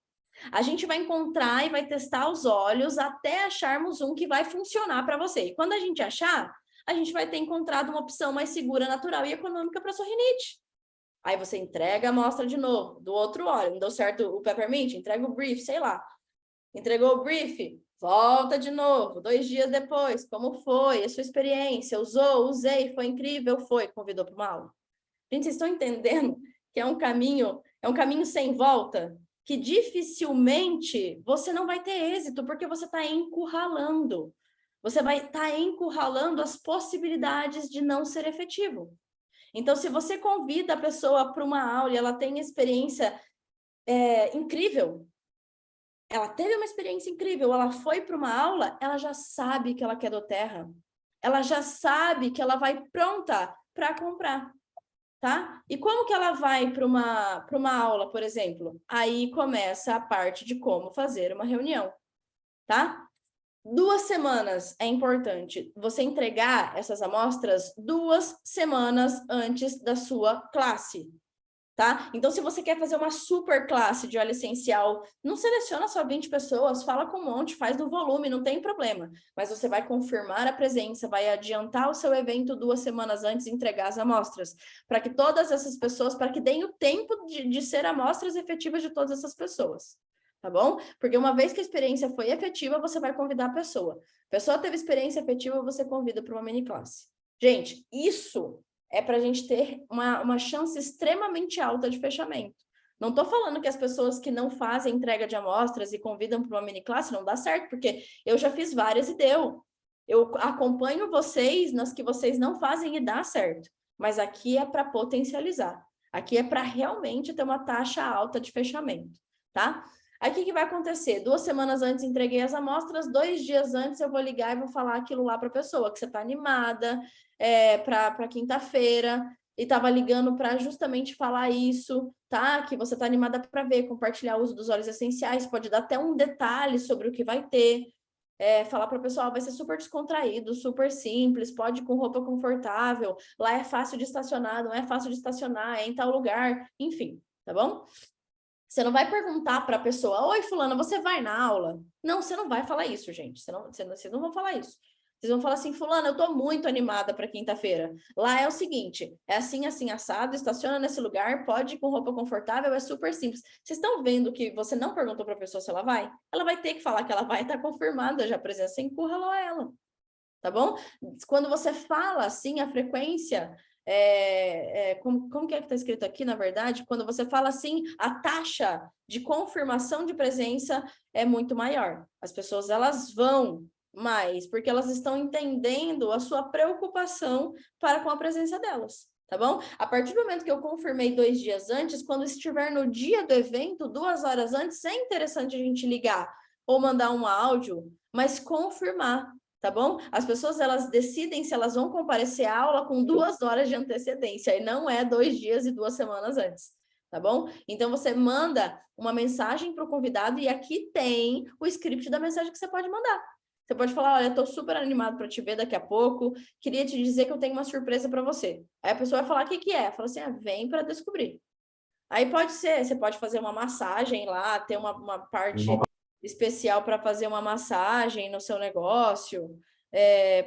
A gente vai encontrar e vai testar os olhos até acharmos um que vai funcionar para você. E quando a gente achar, a gente vai ter encontrado uma opção mais segura, natural e econômica para sua rinite. Aí você entrega a amostra de novo, do outro óleo. Não deu certo o peppermint? Entrega o brief, sei lá. Entregou o brief? Volta de novo, 2 dias depois. Como foi a sua experiência? Usou, usei, foi incrível, foi. Convidou para uma aula. Gente, vocês estão entendendo que é um caminho sem volta? Que dificilmente você não vai ter êxito, porque você está encurralando. Você vai estar encurralando as possibilidades de não ser efetivo. Então, se você convida a pessoa para uma aula e ela tem experiência incrível, ela teve uma experiência incrível, ela foi para uma aula, ela já sabe que ela quer do Terra. Ela já sabe que ela vai pronta para comprar. Tá? E como que ela vai para uma aula, por exemplo? Aí começa a parte de como fazer uma reunião, tá? 2 semanas é importante você entregar essas amostras 2 semanas antes da sua classe, tá? Então, se você quer fazer uma super classe de óleo essencial, não seleciona só 20 pessoas, fala com um monte, faz no volume, não tem problema. Mas você vai confirmar a presença, vai adiantar o seu evento 2 semanas antes e entregar as amostras, para que todas essas pessoas, para que deem o tempo de ser amostras efetivas de todas essas pessoas, tá bom? Porque uma vez que a experiência foi efetiva, você vai convidar a pessoa. A pessoa teve experiência efetiva, você convida para uma mini classe. Gente, isso é para a gente ter uma chance extremamente alta de fechamento. Não estou falando que as pessoas que não fazem entrega de amostras e convidam para uma mini classe não dá certo, porque eu já fiz várias e deu. Eu acompanho vocês nas que vocês não fazem e dá certo. Mas aqui é para potencializar. Aqui é para realmente ter uma taxa alta de fechamento, tá? Aí o que vai acontecer? 2 semanas antes entreguei as amostras, 2 dias antes eu vou ligar e vou falar aquilo lá para a pessoa, que você está animada, para quinta-feira, e estava ligando para justamente falar isso, tá? Que você está animada para ver, compartilhar o uso dos óleos essenciais, pode dar até um detalhe sobre o que vai ter, falar para o pessoal, vai ser super descontraído, super simples, pode ir com roupa confortável, lá é fácil de estacionar, não é fácil de estacionar, é em tal lugar, enfim, tá bom? Você não vai perguntar para a pessoa, oi, fulana, você vai na aula? Não, você não vai falar isso, gente. Vocês não vão falar isso. Vocês vão falar assim, fulana, eu estou muito animada para quinta-feira. Lá é o seguinte, é assim, assim, assado, estaciona nesse lugar, pode ir com roupa confortável, é super simples. Vocês estão vendo que você não perguntou para a pessoa se ela vai? Ela vai ter que falar que ela vai, estar confirmada já a presença, você encurralou ela. Tá bom? Quando você fala assim, a frequência... como que está escrito aqui, na verdade? Quando você fala assim, a taxa de confirmação de presença é muito maior. As pessoas, elas vão mais, porque elas estão entendendo a sua preocupação para com a presença delas, tá bom? A partir do momento que eu confirmei 2 dias antes, quando estiver no dia do evento, 2 horas antes, é interessante a gente ligar ou mandar um áudio, mas confirmar, tá bom? As pessoas, elas decidem se elas vão comparecer à aula com 2 horas de antecedência, e não é 2 dias e 2 semanas antes, tá bom? Então, você manda uma mensagem para o convidado e aqui tem o script da mensagem que você pode mandar. Você pode falar, olha, estou super animado para te ver daqui a pouco, queria te dizer que eu tenho uma surpresa para você. Aí a pessoa vai falar, o que que é? Fala assim, vem para descobrir. Aí pode ser, você pode fazer uma massagem lá, ter uma parte especial para fazer uma massagem no seu negócio,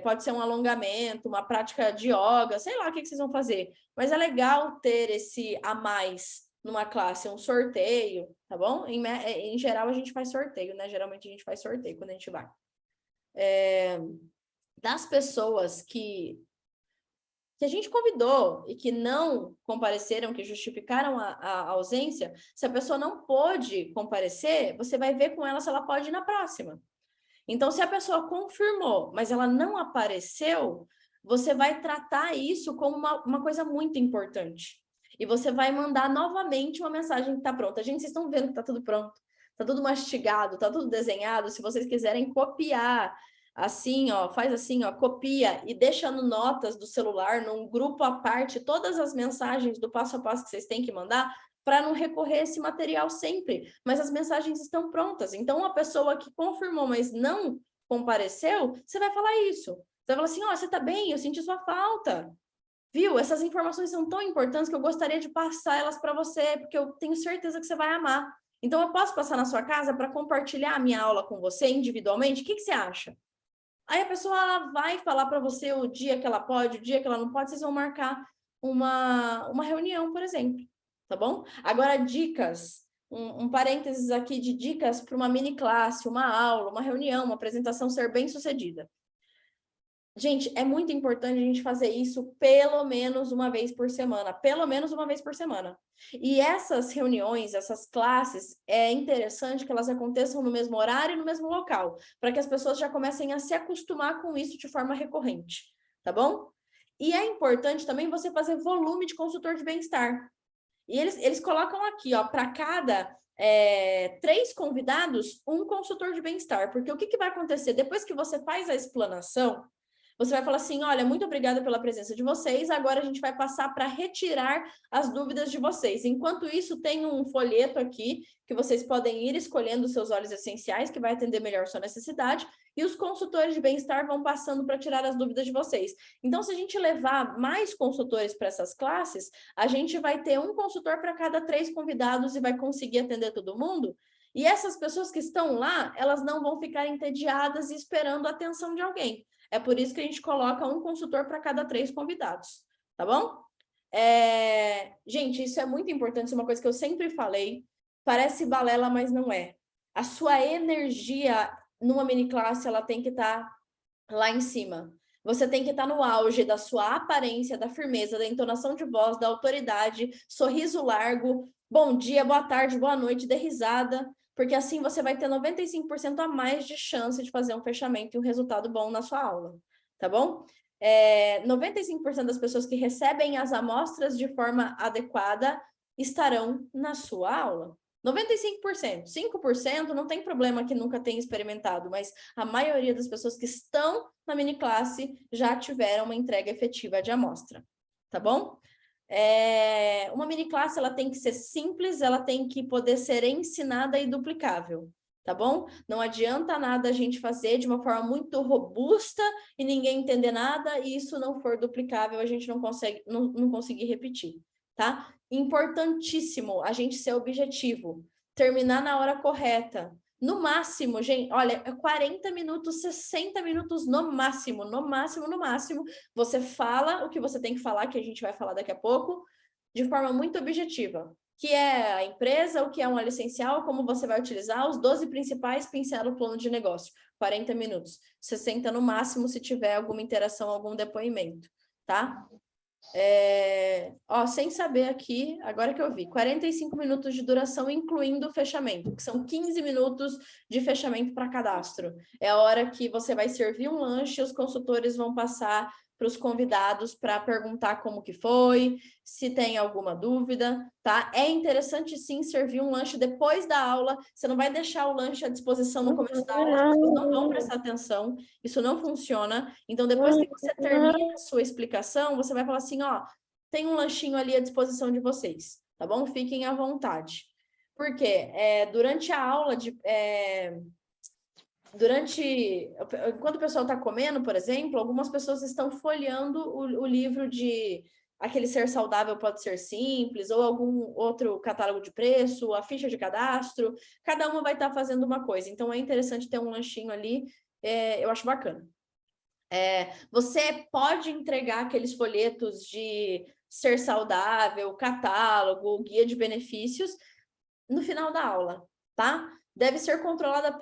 pode ser um alongamento, uma prática de yoga, sei lá o que vocês vão fazer. Mas é legal ter esse a mais numa classe, um sorteio, tá bom? Em geral, a gente faz sorteio, né? Geralmente a gente faz sorteio quando a gente vai. Das pessoas que a gente convidou e que não compareceram, que justificaram a ausência, se a pessoa não pôde comparecer, você vai ver com ela se ela pode ir na próxima. Então, se a pessoa confirmou, mas ela não apareceu, você vai tratar isso como uma coisa muito importante. E você vai mandar novamente uma mensagem que está pronta. Gente, vocês estão vendo que está tudo pronto, está tudo mastigado, está tudo desenhado. Se vocês quiserem copiar, assim, ó, faz assim, ó, copia e deixa no notas do celular, num grupo à parte, todas as mensagens do passo a passo que vocês têm que mandar, para não recorrer a esse material sempre. Mas as mensagens estão prontas. Então, a pessoa que confirmou, mas não compareceu, você vai falar isso. Você vai falar assim, ó, você tá bem? Eu senti sua falta. Viu? Essas informações são tão importantes que eu gostaria de passar elas para você, porque eu tenho certeza que você vai amar. Então, eu posso passar na sua casa para compartilhar a minha aula com você individualmente? O que você acha? Aí a pessoa ela vai falar para você o dia que ela pode, o dia que ela não pode, vocês vão marcar uma reunião, por exemplo, tá bom? Agora, dicas, um parênteses aqui de dicas para uma mini classe, uma aula, uma reunião, uma apresentação ser bem sucedida. Gente, é muito importante a gente fazer isso pelo menos uma vez por semana, pelo menos uma vez por semana. E essas reuniões, essas classes, é interessante que elas aconteçam no mesmo horário e no mesmo local, para que as pessoas já comecem a se acostumar com isso de forma recorrente, tá bom? E é importante também você fazer volume de consultor de bem-estar. E eles colocam aqui, ó, para cada 3 convidados, um consultor de bem-estar, porque o que vai acontecer? Depois que você faz a explanação, você vai falar assim, olha, muito obrigada pela presença de vocês, agora a gente vai passar para retirar as dúvidas de vocês. Enquanto isso, tem um folheto aqui, que vocês podem ir escolhendo os seus óleos essenciais, que vai atender melhor sua necessidade, e os consultores de bem-estar vão passando para tirar as dúvidas de vocês. Então, se a gente levar mais consultores para essas classes, a gente vai ter um consultor para cada 3 convidados e vai conseguir atender todo mundo. E essas pessoas que estão lá, elas não vão ficar entediadas e esperando a atenção de alguém. É por isso que a gente coloca um consultor para cada 3 convidados, tá bom? Gente, isso é muito importante, isso é uma coisa que eu sempre falei. Parece balela, mas não é. A sua energia numa mini classe, ela tem que estar lá em cima. Você tem que estar no auge da sua aparência, da firmeza, da entonação de voz, da autoridade, sorriso largo, bom dia, boa tarde, boa noite, dê risada, porque assim você vai ter 95% a mais de chance de fazer um fechamento e um resultado bom na sua aula, tá bom? 95% das pessoas que recebem as amostras de forma adequada estarão na sua aula. 95%, 5% não tem problema que nunca tenha experimentado, mas a maioria das pessoas que estão na mini classe já tiveram uma entrega efetiva de amostra, tá bom? Uma mini classe, ela tem que ser simples, ela tem que poder ser ensinada e duplicável, tá bom? Não adianta nada a gente fazer de uma forma muito robusta e ninguém entender nada e isso não for duplicável, a gente não conseguir repetir, tá? Importantíssimo a gente ser objetivo, terminar na hora correta. No máximo, gente, olha, 40 minutos, 60 minutos no máximo, você fala o que você tem que falar, que a gente vai falar daqui a pouco, de forma muito objetiva. Que é a empresa, o que é um óleo essencial, como você vai utilizar, os 12 principais, pincela o plano de negócio. 40 minutos. 60 no máximo, se tiver alguma interação, algum depoimento, tá? Sem saber aqui, agora que eu vi, 45 minutos de duração, incluindo o fechamento, que são 15 minutos de fechamento para cadastro. É a hora que você vai servir um lanche e os consultores vão passar para os convidados para perguntar como que foi, se tem alguma dúvida, tá? É interessante, sim, servir um lanche depois da aula, você não vai deixar o lanche à disposição no começo da aula, as pessoas não vão prestar atenção, isso não funciona. Então, depois que você termina a sua explicação, você vai falar assim, ó, tem um lanchinho ali à disposição de vocês, tá bom? Fiquem à vontade. Por quê? Durante a aula enquanto o pessoal está comendo, por exemplo, algumas pessoas estão folheando o livro de aquele Ser Saudável Pode Ser Simples, ou algum outro catálogo de preço, a ficha de cadastro, cada uma vai estar fazendo uma coisa, então é interessante ter um lanchinho ali, eu acho bacana. Você pode entregar aqueles folhetos de Ser Saudável, catálogo, guia de benefícios, no final da aula, tá? Deve ser controlada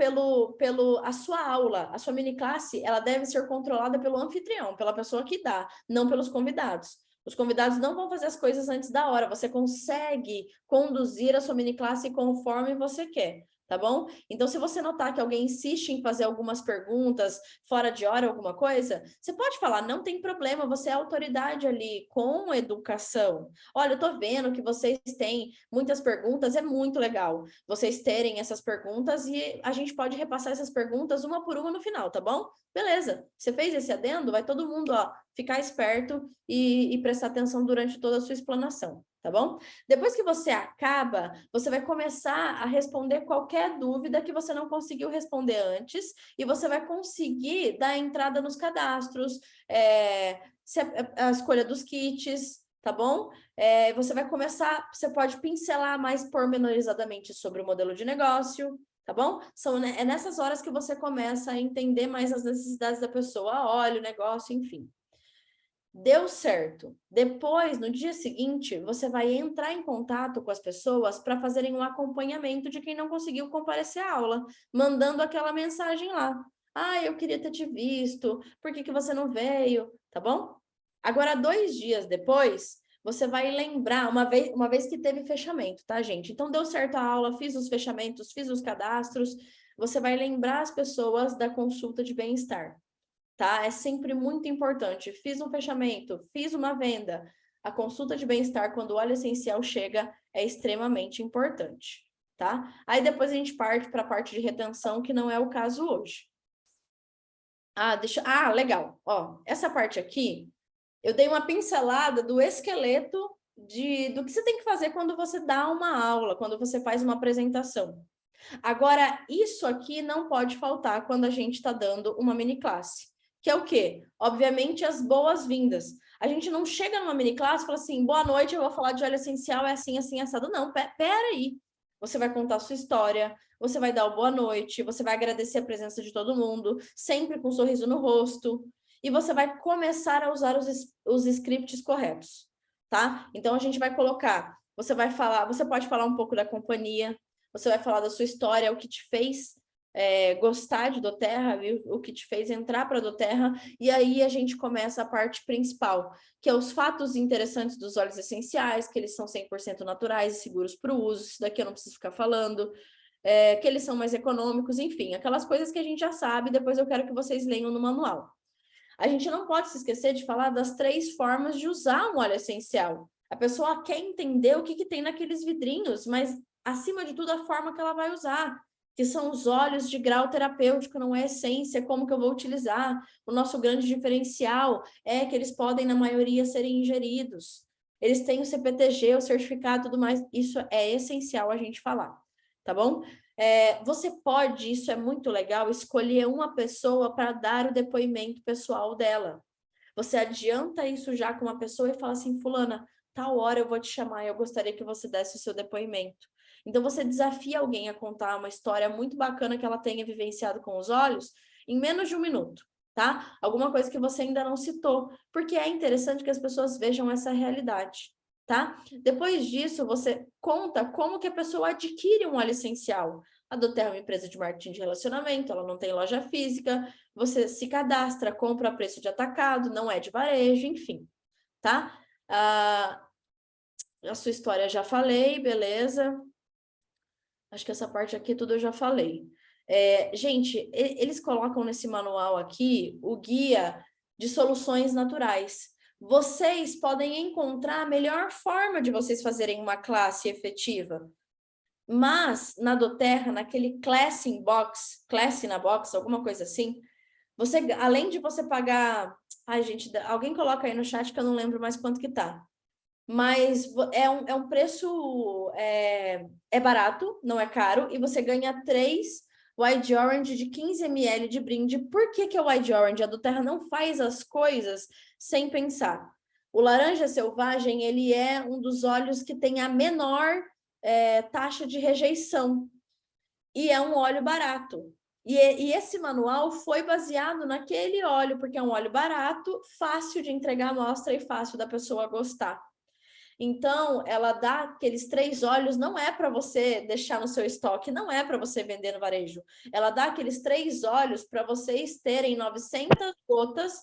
a sua aula, a sua mini classe, ela deve ser controlada pelo anfitrião, pela pessoa que dá, não pelos convidados. Os convidados não vão fazer as coisas antes da hora, você consegue conduzir a sua mini classe conforme você quer, tá bom? Então, se você notar que alguém insiste em fazer algumas perguntas fora de hora, alguma coisa, você pode falar, não tem problema, você é autoridade ali, com educação. Olha, eu tô vendo que vocês têm muitas perguntas, é muito legal vocês terem essas perguntas e a gente pode repassar essas perguntas uma por uma no final, tá bom? Beleza, você fez esse adendo, vai todo mundo, ó, ficar esperto e prestar atenção durante toda a sua explanação, tá bom? Depois que você acaba, você vai começar a responder qualquer dúvida que você não conseguiu responder antes, e você vai conseguir dar entrada nos cadastros, a escolha dos kits, tá bom? Você vai começar, você pode pincelar mais pormenorizadamente sobre o modelo de negócio, tá bom? É nessas horas que você começa a entender mais as necessidades da pessoa, olha, o negócio, enfim. Deu certo. Depois, no dia seguinte, você vai entrar em contato com as pessoas para fazerem um acompanhamento de quem não conseguiu comparecer à aula, mandando aquela mensagem lá. Ah, eu queria ter te visto, por que que você não veio? Tá bom? Agora, 2 dias depois, você vai lembrar, uma vez que teve fechamento, tá, gente? Então, deu certo a aula, fiz os fechamentos, fiz os cadastros, você vai lembrar as pessoas da consulta de bem-estar. Tá? É sempre muito importante. Fiz um fechamento, fiz uma venda. A consulta de bem-estar, quando o óleo essencial chega, é extremamente importante, tá? Aí depois a gente parte para a parte de retenção, que não é o caso hoje. Legal. Ó, essa parte aqui, eu dei uma pincelada do esqueleto do que você tem que fazer quando você dá uma aula, quando você faz uma apresentação. Agora, isso aqui não pode faltar quando a gente está dando uma mini classe. Que é o quê? Obviamente, as boas-vindas. A gente não chega numa mini classe e fala assim, boa noite, eu vou falar de óleo essencial, é assim, assim, assado. Não, peraí. Você vai contar a sua história, você vai dar o boa noite, você vai agradecer a presença de todo mundo, sempre com um sorriso no rosto, e você vai começar a usar os scripts corretos, tá? Então, a gente vai colocar, você pode falar um pouco da companhia, você vai falar da sua história, o que te fez gostar de doTERRA, o que te fez entrar para a doTERRA, e aí a gente começa a parte principal, que é os fatos interessantes dos óleos essenciais, que eles são 100% naturais e seguros para o uso, isso daqui eu não preciso ficar falando, que eles são mais econômicos, enfim, aquelas coisas que a gente já sabe, depois eu quero que vocês leiam no manual. A gente não pode se esquecer de falar das 3 formas de usar um óleo essencial. A pessoa quer entender o que tem naqueles vidrinhos, mas, acima de tudo, a forma que ela vai usar, que são os óleos de grau terapêutico, não é essência, como que eu vou utilizar. O nosso grande diferencial é que eles podem, na maioria, serem ingeridos. Eles têm o CPTG, o certificado e tudo mais. Isso é essencial a gente falar, tá bom? Você pode, isso é muito legal, escolher uma pessoa para dar o depoimento pessoal dela. Você adianta isso já com uma pessoa e fala assim, fulana, tal hora eu vou te chamar e eu gostaria que você desse o seu depoimento. Então, você desafia alguém a contar uma história muito bacana que ela tenha vivenciado com os olhos em menos de 1 minuto, tá? Alguma coisa que você ainda não citou, porque é interessante que as pessoas vejam essa realidade, tá? Depois disso, você conta como que a pessoa adquire um óleo essencial. A doTERRA é uma empresa de marketing de relacionamento, ela não tem loja física, você se cadastra, compra a preço de atacado, não é de varejo, enfim, tá? A sua história já falei, beleza? Acho que essa parte aqui tudo eu já falei. Gente, eles colocam nesse manual aqui o guia de soluções naturais. Vocês podem encontrar a melhor forma de vocês fazerem uma classe efetiva. Mas, na doTERRA, naquele Class na Box, alguma coisa assim, além de você pagar... Ai, gente, alguém coloca aí no chat que eu não lembro mais quanto que tá. Mas é um preço, barato, não é caro, e você ganha 3 Wide Orange de 15 ml de brinde. Por que que é Wide Orange? A doTERRA não faz as coisas sem pensar. O laranja selvagem, ele é um dos óleos que tem a menor taxa de rejeição, e é um óleo barato. E esse manual foi baseado naquele óleo, porque é um óleo barato, fácil de entregar a amostra e fácil da pessoa gostar. Então, ela dá aqueles 3 óleos, não é para você deixar no seu estoque, não é para você vender no varejo. Ela dá aqueles 3 óleos para vocês terem 900 gotas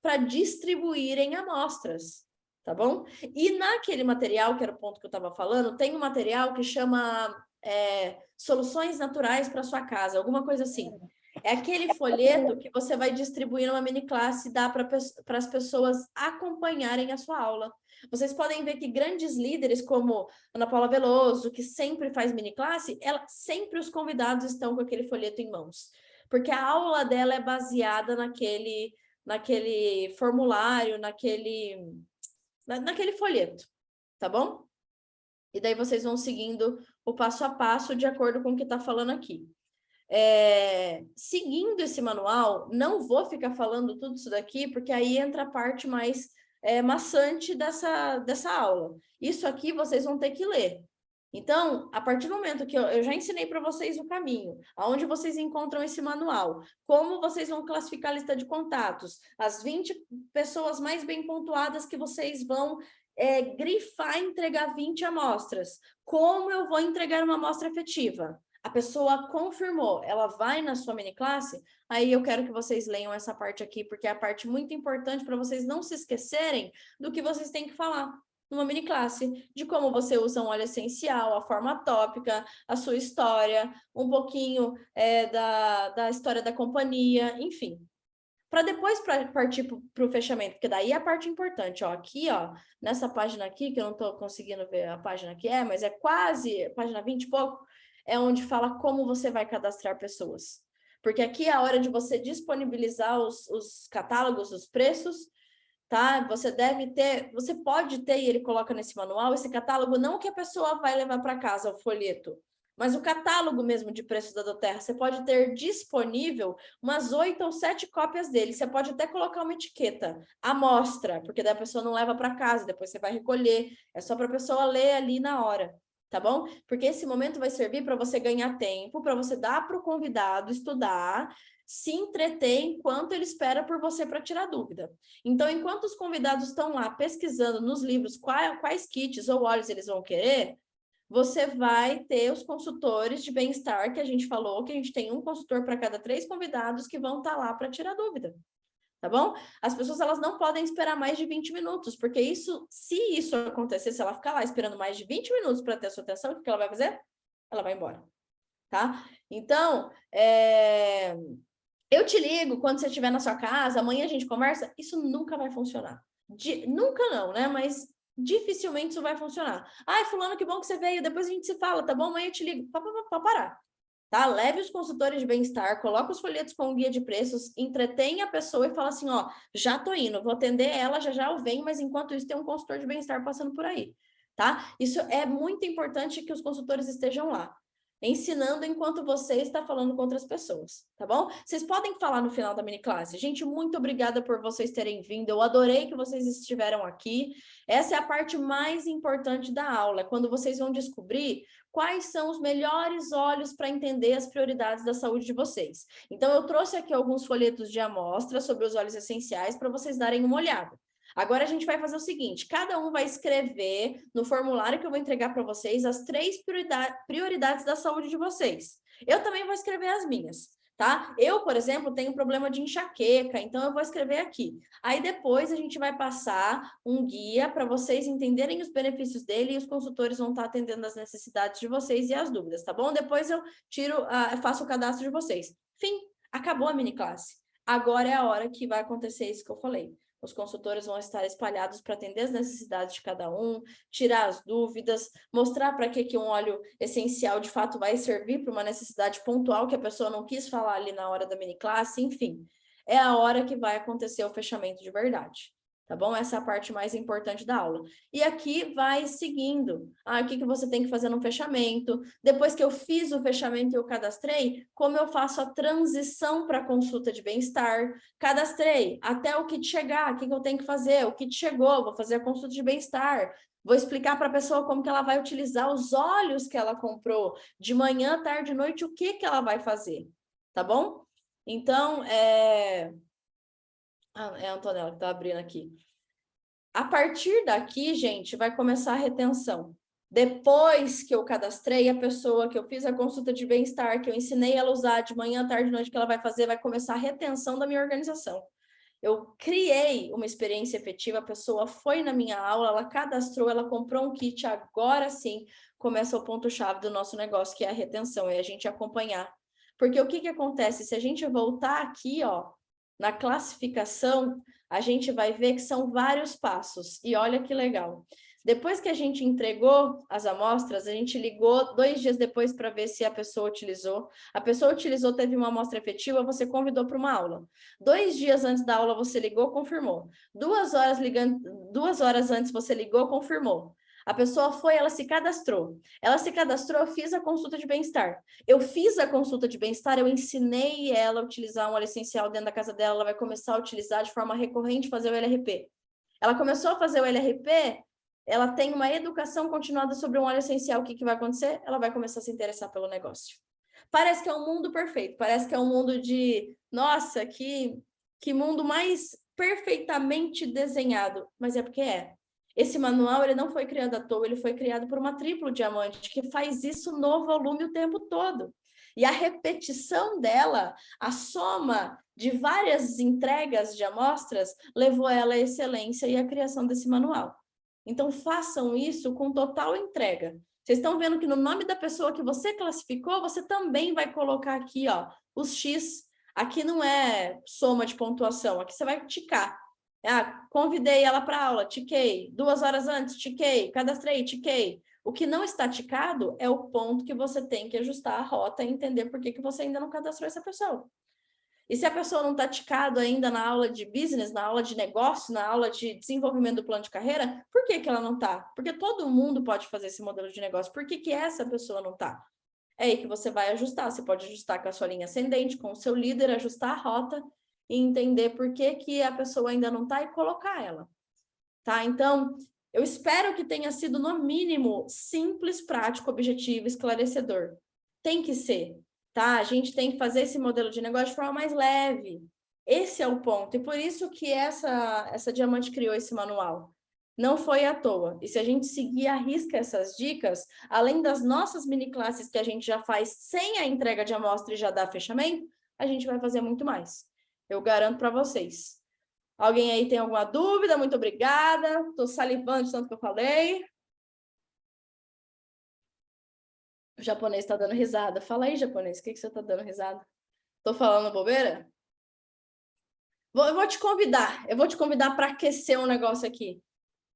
para distribuírem amostras, tá bom? E naquele material, que era o ponto que eu estava falando, tem um material que chama Soluções Naturais para sua casa, alguma coisa assim. É aquele folheto que você vai distribuir numa mini classe e dá para as pessoas acompanharem a sua aula. Vocês podem ver que grandes líderes como Ana Paula Veloso, que sempre faz mini classe, sempre os convidados estão com aquele folheto em mãos. Porque a aula dela é baseada naquele formulário, naquele folheto, tá bom? E daí vocês vão seguindo o passo a passo de acordo com o que está falando aqui. Seguindo esse manual, não vou ficar falando tudo isso daqui, porque aí entra a parte mais maçante dessa aula. Isso aqui vocês vão ter que ler. Então, a partir do momento que eu já ensinei para vocês o caminho, aonde vocês encontram esse manual, como vocês vão classificar a lista de contatos, as 20 pessoas mais bem pontuadas que vocês vão grifar e entregar 20 amostras. Como eu vou entregar uma amostra efetiva? A pessoa confirmou, ela vai na sua mini classe, aí eu quero que vocês leiam essa parte aqui, porque é a parte muito importante para vocês não se esquecerem do que vocês têm que falar numa mini classe, de como você usa um óleo essencial, a forma tópica, a sua história, um pouquinho da história da companhia, enfim. Para depois partir para o fechamento, porque daí é a parte importante, ó, aqui, ó, nessa página aqui, que eu não estou conseguindo ver a página que mas é quase, página 20 e pouco, é onde fala como você vai cadastrar pessoas. Porque aqui é a hora de você disponibilizar os catálogos, os preços, tá? Você pode ter, e ele coloca nesse manual, esse catálogo, não que a pessoa vai levar para casa o folheto, mas o catálogo mesmo de preços da Doterra, você pode ter disponível umas 8 ou 7 cópias dele. Você pode até colocar uma etiqueta, amostra, porque daí a pessoa não leva para casa, depois você vai recolher. É só para a pessoa ler ali na hora, tá bom? Porque esse momento vai servir para você ganhar tempo, para você dar para o convidado estudar, se entreter enquanto ele espera por você para tirar dúvida. Então, enquanto os convidados estão lá pesquisando nos livros quais kits ou óleos eles vão querer, você vai ter os consultores de bem-estar, que a gente falou, que a gente tem um consultor para cada 3 convidados que vão estar lá para tirar dúvida, tá bom? As pessoas, elas não podem esperar mais de 20 minutos, porque se isso acontecer, se ela ficar lá esperando mais de 20 minutos para ter a sua atenção, o que ela vai fazer? Ela vai embora, tá? Então, eu te ligo quando você estiver na sua casa, amanhã a gente conversa, isso nunca vai funcionar. Nunca não, né? Mas dificilmente isso vai funcionar. Ai, fulano, que bom que você veio, depois a gente se fala, tá bom? Amanhã eu te ligo. Para parar, tá? Leve os consultores de bem-estar, coloca os folhetos com o guia de preços, entretém a pessoa e fala assim, ó, já tô indo, vou atender ela, já eu venho, mas enquanto isso tem um consultor de bem-estar passando por aí, tá? Isso é muito importante que os consultores estejam lá, ensinando enquanto você está falando com outras pessoas, tá bom? Vocês podem falar no final da mini classe. Gente, muito obrigada por vocês terem vindo. Eu adorei que vocês estiveram aqui. Essa é a parte mais importante da aula, quando vocês vão descobrir quais são os melhores óleos para entender as prioridades da saúde de vocês. Então, eu trouxe aqui alguns folhetos de amostra sobre os óleos essenciais para vocês darem uma olhada. Agora a gente vai fazer o seguinte, cada um vai escrever no formulário que eu vou entregar para vocês as 3 prioridades da saúde de vocês. Eu também vou escrever as minhas, tá? Eu, por exemplo, tenho problema de enxaqueca, então eu vou escrever aqui. Aí depois a gente vai passar um guia para vocês entenderem os benefícios dele e os consultores vão estar atendendo as necessidades de vocês e as dúvidas, tá bom? Depois eu faço o cadastro de vocês. Fim, acabou a mini classe. Agora é a hora que vai acontecer isso que eu falei. Os consultores vão estar espalhados para atender as necessidades de cada um, tirar as dúvidas, mostrar para que um óleo essencial de fato vai servir para uma necessidade pontual que a pessoa não quis falar ali na hora da mini classe, enfim. É a hora que vai acontecer o fechamento de verdade, tá bom? Essa é a parte mais importante da aula. E aqui vai seguindo. O que você tem que fazer no fechamento? Depois que eu fiz o fechamento e eu cadastrei, como eu faço a transição para a consulta de bem-estar? Cadastrei, até o kit chegar, o que eu tenho que fazer? O kit chegou, vou fazer a consulta de bem-estar. Vou explicar para a pessoa como que ela vai utilizar os óleos que ela comprou, de manhã, tarde, noite, o que ela vai fazer, tá bom? Então, é a Antonella que tá abrindo aqui. A partir daqui, gente, vai começar a retenção. Depois que eu cadastrei a pessoa, que eu fiz a consulta de bem-estar, que eu ensinei ela a usar de manhã, tarde, noite, que ela vai fazer, vai começar a retenção da minha organização. Eu criei uma experiência efetiva, a pessoa foi na minha aula, ela cadastrou, ela comprou um kit, agora sim começa o ponto-chave do nosso negócio, que é a retenção, é a gente acompanhar. Porque o que acontece? Se a gente voltar aqui, ó, na classificação, a gente vai ver que são vários passos. E olha que legal. Depois que a gente entregou as amostras, a gente ligou 2 dias depois para ver se a pessoa utilizou. A pessoa utilizou, teve uma amostra efetiva, você convidou para uma aula. 2 dias antes da aula você ligou, confirmou. 2 horas antes você ligou, confirmou. A pessoa foi, ela se cadastrou. Ela se cadastrou, eu fiz a consulta de bem-estar. Eu fiz a consulta de bem-estar, eu ensinei ela a utilizar um óleo essencial dentro da casa dela, ela vai começar a utilizar de forma recorrente, fazer o LRP. Ela começou a fazer o LRP, ela tem uma educação continuada sobre um óleo essencial, o que vai acontecer? Ela vai começar a se interessar pelo negócio. Parece que é um mundo perfeito, parece que é um mundo de, nossa, que mundo mais perfeitamente desenhado, mas é porque é. Esse manual, ele não foi criado à toa, ele foi criado por uma triplo diamante que faz isso no volume o tempo todo. E a repetição dela, a soma de várias entregas de amostras, levou ela à excelência e à criação desse manual. Então, façam isso com total entrega. Vocês estão vendo que no nome da pessoa que você classificou, você também vai colocar aqui, ó, os X. Aqui não é soma de pontuação, aqui você vai ticar. Convidei ela para aula, tiquei. 2 horas antes, tiquei. Cadastrei, tiquei. O que não está ticado é o ponto que você tem que ajustar a rota e entender por que você ainda não cadastrou essa pessoa. E se a pessoa não está ticado ainda na aula de business, na aula de negócio, na aula de desenvolvimento do plano de carreira, por que ela não está? Porque todo mundo pode fazer esse modelo de negócio. Por que essa pessoa não está? É aí que você vai ajustar. Você pode ajustar com a sua linha ascendente, com o seu líder, ajustar a rota e entender por que a pessoa ainda não está e colocar ela. Tá? Então, eu espero que tenha sido, no mínimo, simples, prático, objetivo, esclarecedor. Tem que ser. Tá? A gente tem que fazer esse modelo de negócio de forma mais leve. Esse é o ponto. E por isso que essa Diamante criou esse manual. Não foi à toa. E se a gente seguir à risca essas dicas, além das nossas mini classes que a gente já faz sem a entrega de amostra e já dá fechamento, a gente vai fazer muito mais. Eu garanto para vocês. Alguém aí tem alguma dúvida? Muito obrigada. Estou salivando de tanto que eu falei. O japonês está dando risada. Fala aí, japonês, o que você está dando risada? Estou falando bobeira? Eu vou te convidar para aquecer um negócio aqui.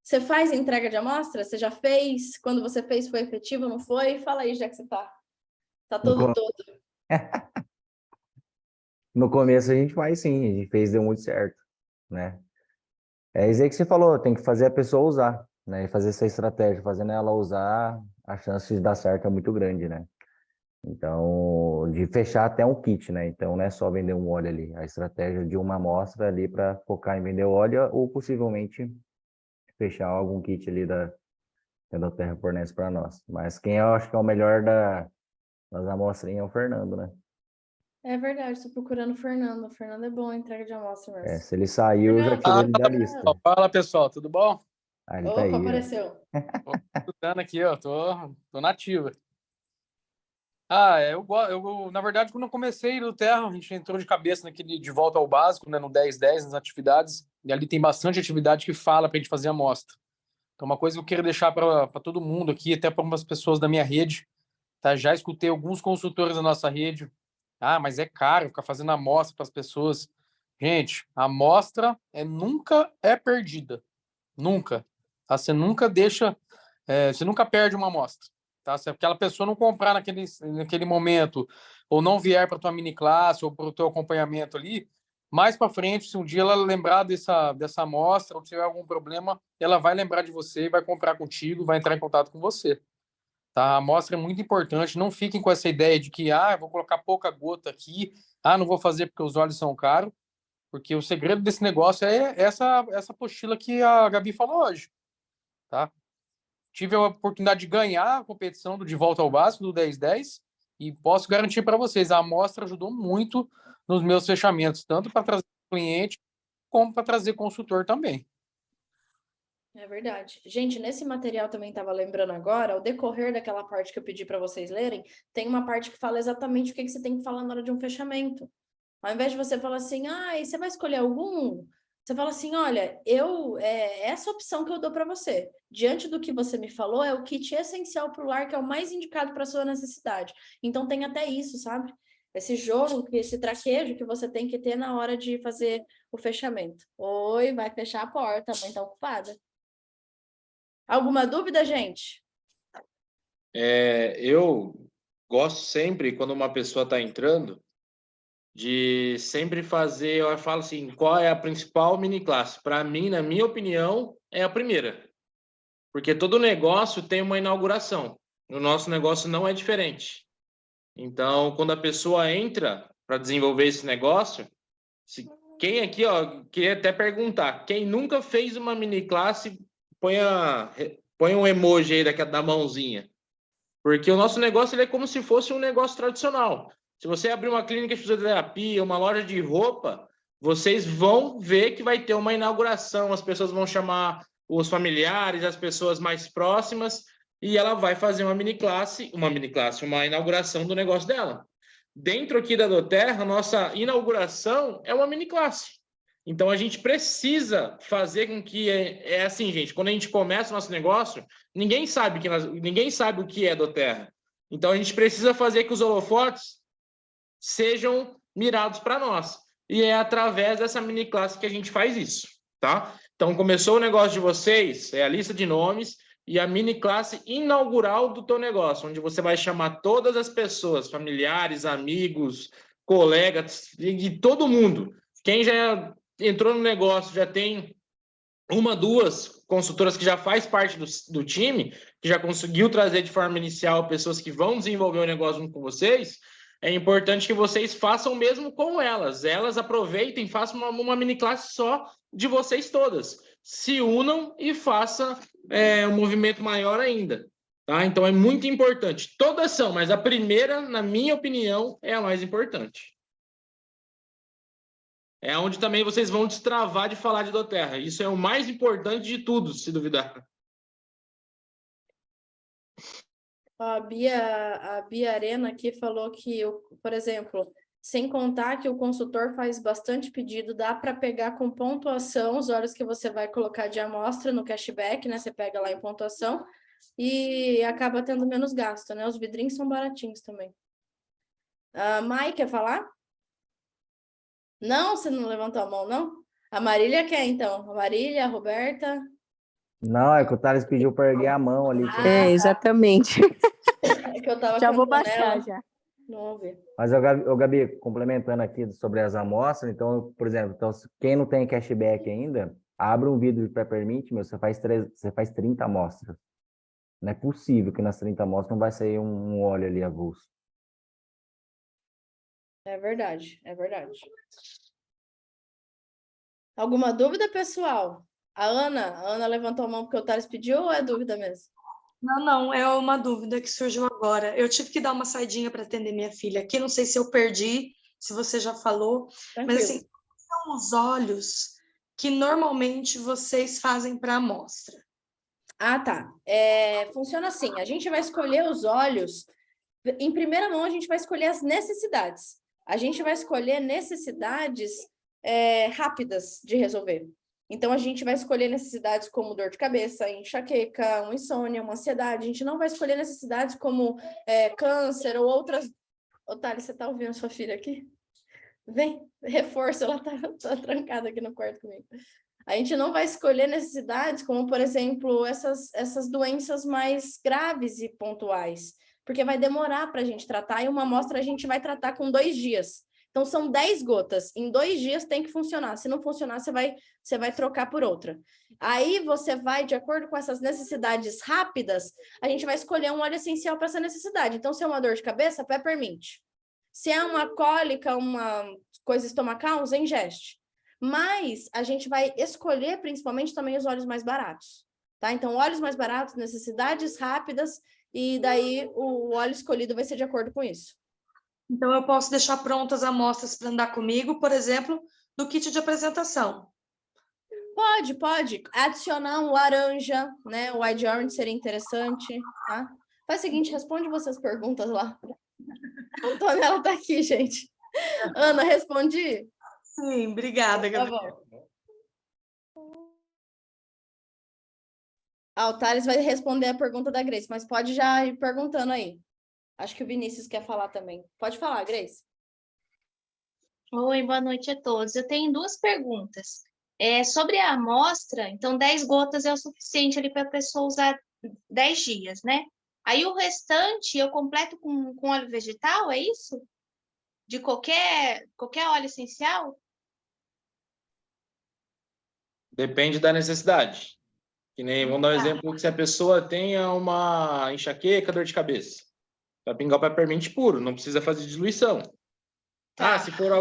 Você faz entrega de amostra? Você já fez? Quando você fez, foi efetivo, não foi? Fala aí, já que você está todo. No começo a gente faz sim, a gente fez, deu muito certo, né? É isso aí que você falou, tem que fazer a pessoa usar, né? E fazer essa estratégia, fazendo ela usar, a chance de dar certo é muito grande, né? Então, de fechar até um kit, né? Então, não é só vender um óleo ali, a estratégia de uma amostra ali para focar em vender óleo ou possivelmente fechar algum kit ali da Terra fornece para nós. Mas quem eu acho que é o melhor das amostrinhas é o Fernando, né? É verdade, estou procurando o Fernando. O Fernando é bom em entrega de amostra mesmo. É, se ele saiu, eu já tiro ele da lista. Fala, pessoal, tudo bom? Ah, ele tá aí, apareceu. Tô escutando aqui, ó, tô nativa. Eu, na verdade, quando eu comecei no Terra, a gente entrou de cabeça naquele de volta ao básico, né, no 10-10, nas atividades, e ali tem bastante atividade que fala para a gente fazer amostra. Então, uma coisa que eu quero deixar para todo mundo aqui, até para algumas pessoas da minha rede, tá? Já escutei alguns consultores da nossa rede. Ah, mas é caro ficar fazendo amostra para as pessoas. Gente, a amostra nunca é perdida. Nunca. Tá? Você nunca deixa... você nunca perde uma amostra. Tá? Se aquela pessoa não comprar naquele momento ou não vier para a tua mini classe ou para o teu acompanhamento ali, mais para frente, se um dia ela lembrar dessa amostra ou tiver algum problema, ela vai lembrar de você, vai comprar contigo, vai entrar em contato com você. Tá? A amostra é muito importante. Não fiquem com essa ideia de que eu vou colocar pouca gota aqui, não vou fazer porque os óleos são caros, porque o segredo desse negócio é essa apostila que a Gabi falou hoje. Tá? Tive a oportunidade de ganhar a competição do De Volta ao Básico, do 10-10, e posso garantir para vocês, a amostra ajudou muito nos meus fechamentos, tanto para trazer cliente, como para trazer consultor também. É verdade. Gente, nesse material também estava lembrando agora, ao decorrer daquela parte que eu pedi para vocês lerem, tem uma parte que fala exatamente o que você tem que falar na hora de um fechamento. Ao invés de você falar assim, e você vai escolher algum? Você fala assim, olha, essa opção que eu dou para você, diante do que você me falou, é o kit essencial para o lar, que é o mais indicado para a sua necessidade. Então tem até isso, sabe? Esse jogo, esse traquejo que você tem que ter na hora de fazer o fechamento. Oi, vai fechar a porta, a mãe está ocupada. Alguma dúvida, gente? Eu gosto sempre, quando uma pessoa está entrando, de sempre fazer, eu falo assim, qual é a principal mini classe? Para mim, na minha opinião, é a primeira. Porque todo negócio tem uma inauguração. O nosso negócio não é diferente. Então, quando a pessoa entra para desenvolver esse negócio, quem aqui, ó, queria até perguntar, quem nunca fez uma mini classe, põe um emoji aí da mãozinha. Porque o nosso negócio ele é como se fosse um negócio tradicional. Se você abrir uma clínica de fisioterapia, uma loja de roupa, vocês vão ver que vai ter uma inauguração, as pessoas vão chamar os familiares, as pessoas mais próximas, e ela vai fazer uma inauguração do negócio dela. Dentro aqui da doTERRA, a nossa inauguração é uma mini classe. Então, a gente precisa fazer com que... É assim, gente, quando a gente começa o nosso negócio, ninguém sabe o que é doTERRA. Então, a gente precisa fazer que os holofotes sejam mirados para nós. E é através dessa mini classe que a gente faz isso, tá? Então, começou o negócio de vocês, é a lista de nomes e a mini classe inaugural do teu negócio, onde você vai chamar todas as pessoas, familiares, amigos, colegas, de todo mundo. Quem já entrou no negócio, já tem uma, duas consultoras que já faz parte do time, que já conseguiu trazer de forma inicial pessoas que vão desenvolver o negócio junto com vocês, é importante que vocês façam o mesmo com elas. Elas aproveitem, façam uma mini classe só de vocês todas. Se unam e façam um movimento maior ainda. Tá? Então, é muito importante. Todas são, mas a primeira, na minha opinião, é a mais importante. É onde também vocês vão destravar de falar de doTERRA. Isso é o mais importante de tudo, se duvidar. A Bia Arena aqui falou que, por exemplo, sem contar que o consultor faz bastante pedido, dá para pegar com pontuação os horas que você vai colocar de amostra no cashback, né? Você pega lá em pontuação e acaba tendo menos gasto, né? Os vidrinhos são baratinhos também. Mai, quer falar? Não? Você não levantou a mão, não? A Marília quer, então. A Marília, a Roberta... Não, é que o Thales pediu para erguer a mão ali. É, exatamente. É que eu tava Já vou cantando baixar, ela. já. Não ouvi. Mas, ô, Gabi, complementando aqui sobre as amostras, então, por exemplo, então, quem não tem cashback ainda, abre um vidro de Peppermint, você faz 30 amostras. Não é possível que nas 30 amostras não vai sair um óleo ali avulso. É verdade, é verdade. Alguma dúvida, pessoal? A Ana levantou a mão porque o Thales pediu ou é dúvida mesmo? Não, é uma dúvida que surgiu agora. Eu tive que dar uma saidinha para atender minha filha aqui, não sei se eu perdi, se você já falou, Tranquilo. mas assim, quais são os olhos que normalmente vocês fazem para a amostra? Ah, tá. Funciona assim, a gente vai escolher os olhos, em primeira mão a gente vai escolher as necessidades. A gente vai escolher necessidades rápidas de resolver. Então, a gente vai escolher necessidades como dor de cabeça, enxaqueca, uma insônia, uma ansiedade. A gente não vai escolher necessidades como câncer ou outras... Thales, você tá ouvindo a sua filha aqui? Vem, reforça, ela tá trancada aqui no quarto comigo. A gente não vai escolher necessidades como, por exemplo, essas doenças mais graves e pontuais, porque vai demorar para a gente tratar, e uma amostra a gente vai tratar com 2 dias. Então, são 10 gotas. Em 2 dias tem que funcionar. Se não funcionar, você vai trocar por outra. Aí, você vai, de acordo com essas necessidades rápidas, a gente vai escolher um óleo essencial para essa necessidade. Então, se é uma dor de cabeça, Peppermint. Se é uma cólica, uma coisa estomacal, usa Ingeste. Mas a gente vai escolher, principalmente, também os óleos mais baratos. Tá? Então, óleos mais baratos, necessidades rápidas, e daí o óleo escolhido vai ser de acordo com isso. Então, eu posso deixar prontas amostras para andar comigo, por exemplo, do kit de apresentação. Pode. Adicionar um laranja, né? O Wide Orange seria interessante, tá? Faz o seguinte, responde vocês perguntas lá. A Antonella tá aqui, gente. Ana, respondi? Sim, obrigada, Tá Gabriela. bom. O Thales vai responder a pergunta da Grace, mas pode já ir perguntando aí. Acho que o Vinícius quer falar também. Pode falar, Grace. Oi, boa noite a todos. Eu tenho 2 perguntas. Sobre a amostra, então 10 gotas é o suficiente ali para a pessoa usar 10 dias, né? Aí o restante eu completo com óleo vegetal, é isso? De qualquer óleo essencial? Depende da necessidade. Que nem, vamos dar um exemplo, que se a pessoa tenha uma enxaqueca, dor de cabeça, vai pingar o peppermint puro, não precisa fazer diluição. Tá. Se for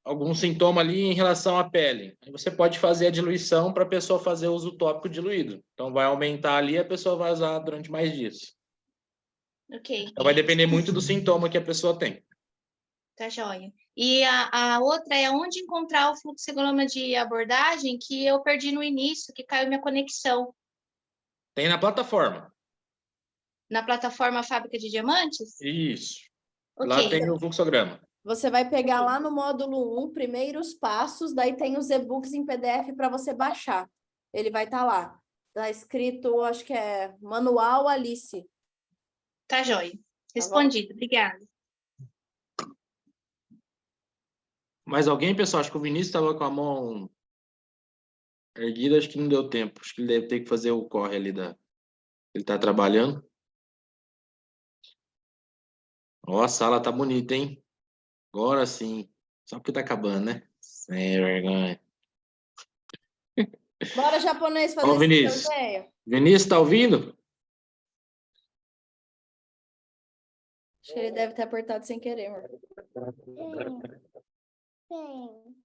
algum sintoma ali em relação à pele, aí você pode fazer a diluição para a pessoa fazer uso tópico diluído. Então, vai aumentar ali e a pessoa vai usar durante mais dias. Ok. Então, vai depender muito do sintoma que a pessoa tem. Tá joia. E a outra é onde encontrar o fluxograma de abordagem que eu perdi no início, que caiu minha conexão. Tem na plataforma. Na plataforma Fábrica de Diamantes? Isso. Ok. Lá tem o fluxograma. Você vai pegar lá no módulo 1, primeiros passos, daí tem os e-books em PDF para você baixar. Ele vai estar lá. Está escrito, acho que é Manual Alice. Tá joia. Respondido. Obrigada. Mais alguém, pessoal? Acho que o Vinícius estava com a mão erguida, acho que não deu tempo. Acho que ele deve ter que fazer o corre ali da. Ele está trabalhando. Ó, a sala tá bonita, hein? Agora sim. Só porque tá acabando, né? Sem vergonha. Bora, japonês, fazer Ó, esse Vinícius. sorteio. Vinícius, tá ouvindo? Acho que ele deve ter apertado sem querer, amor. Sim.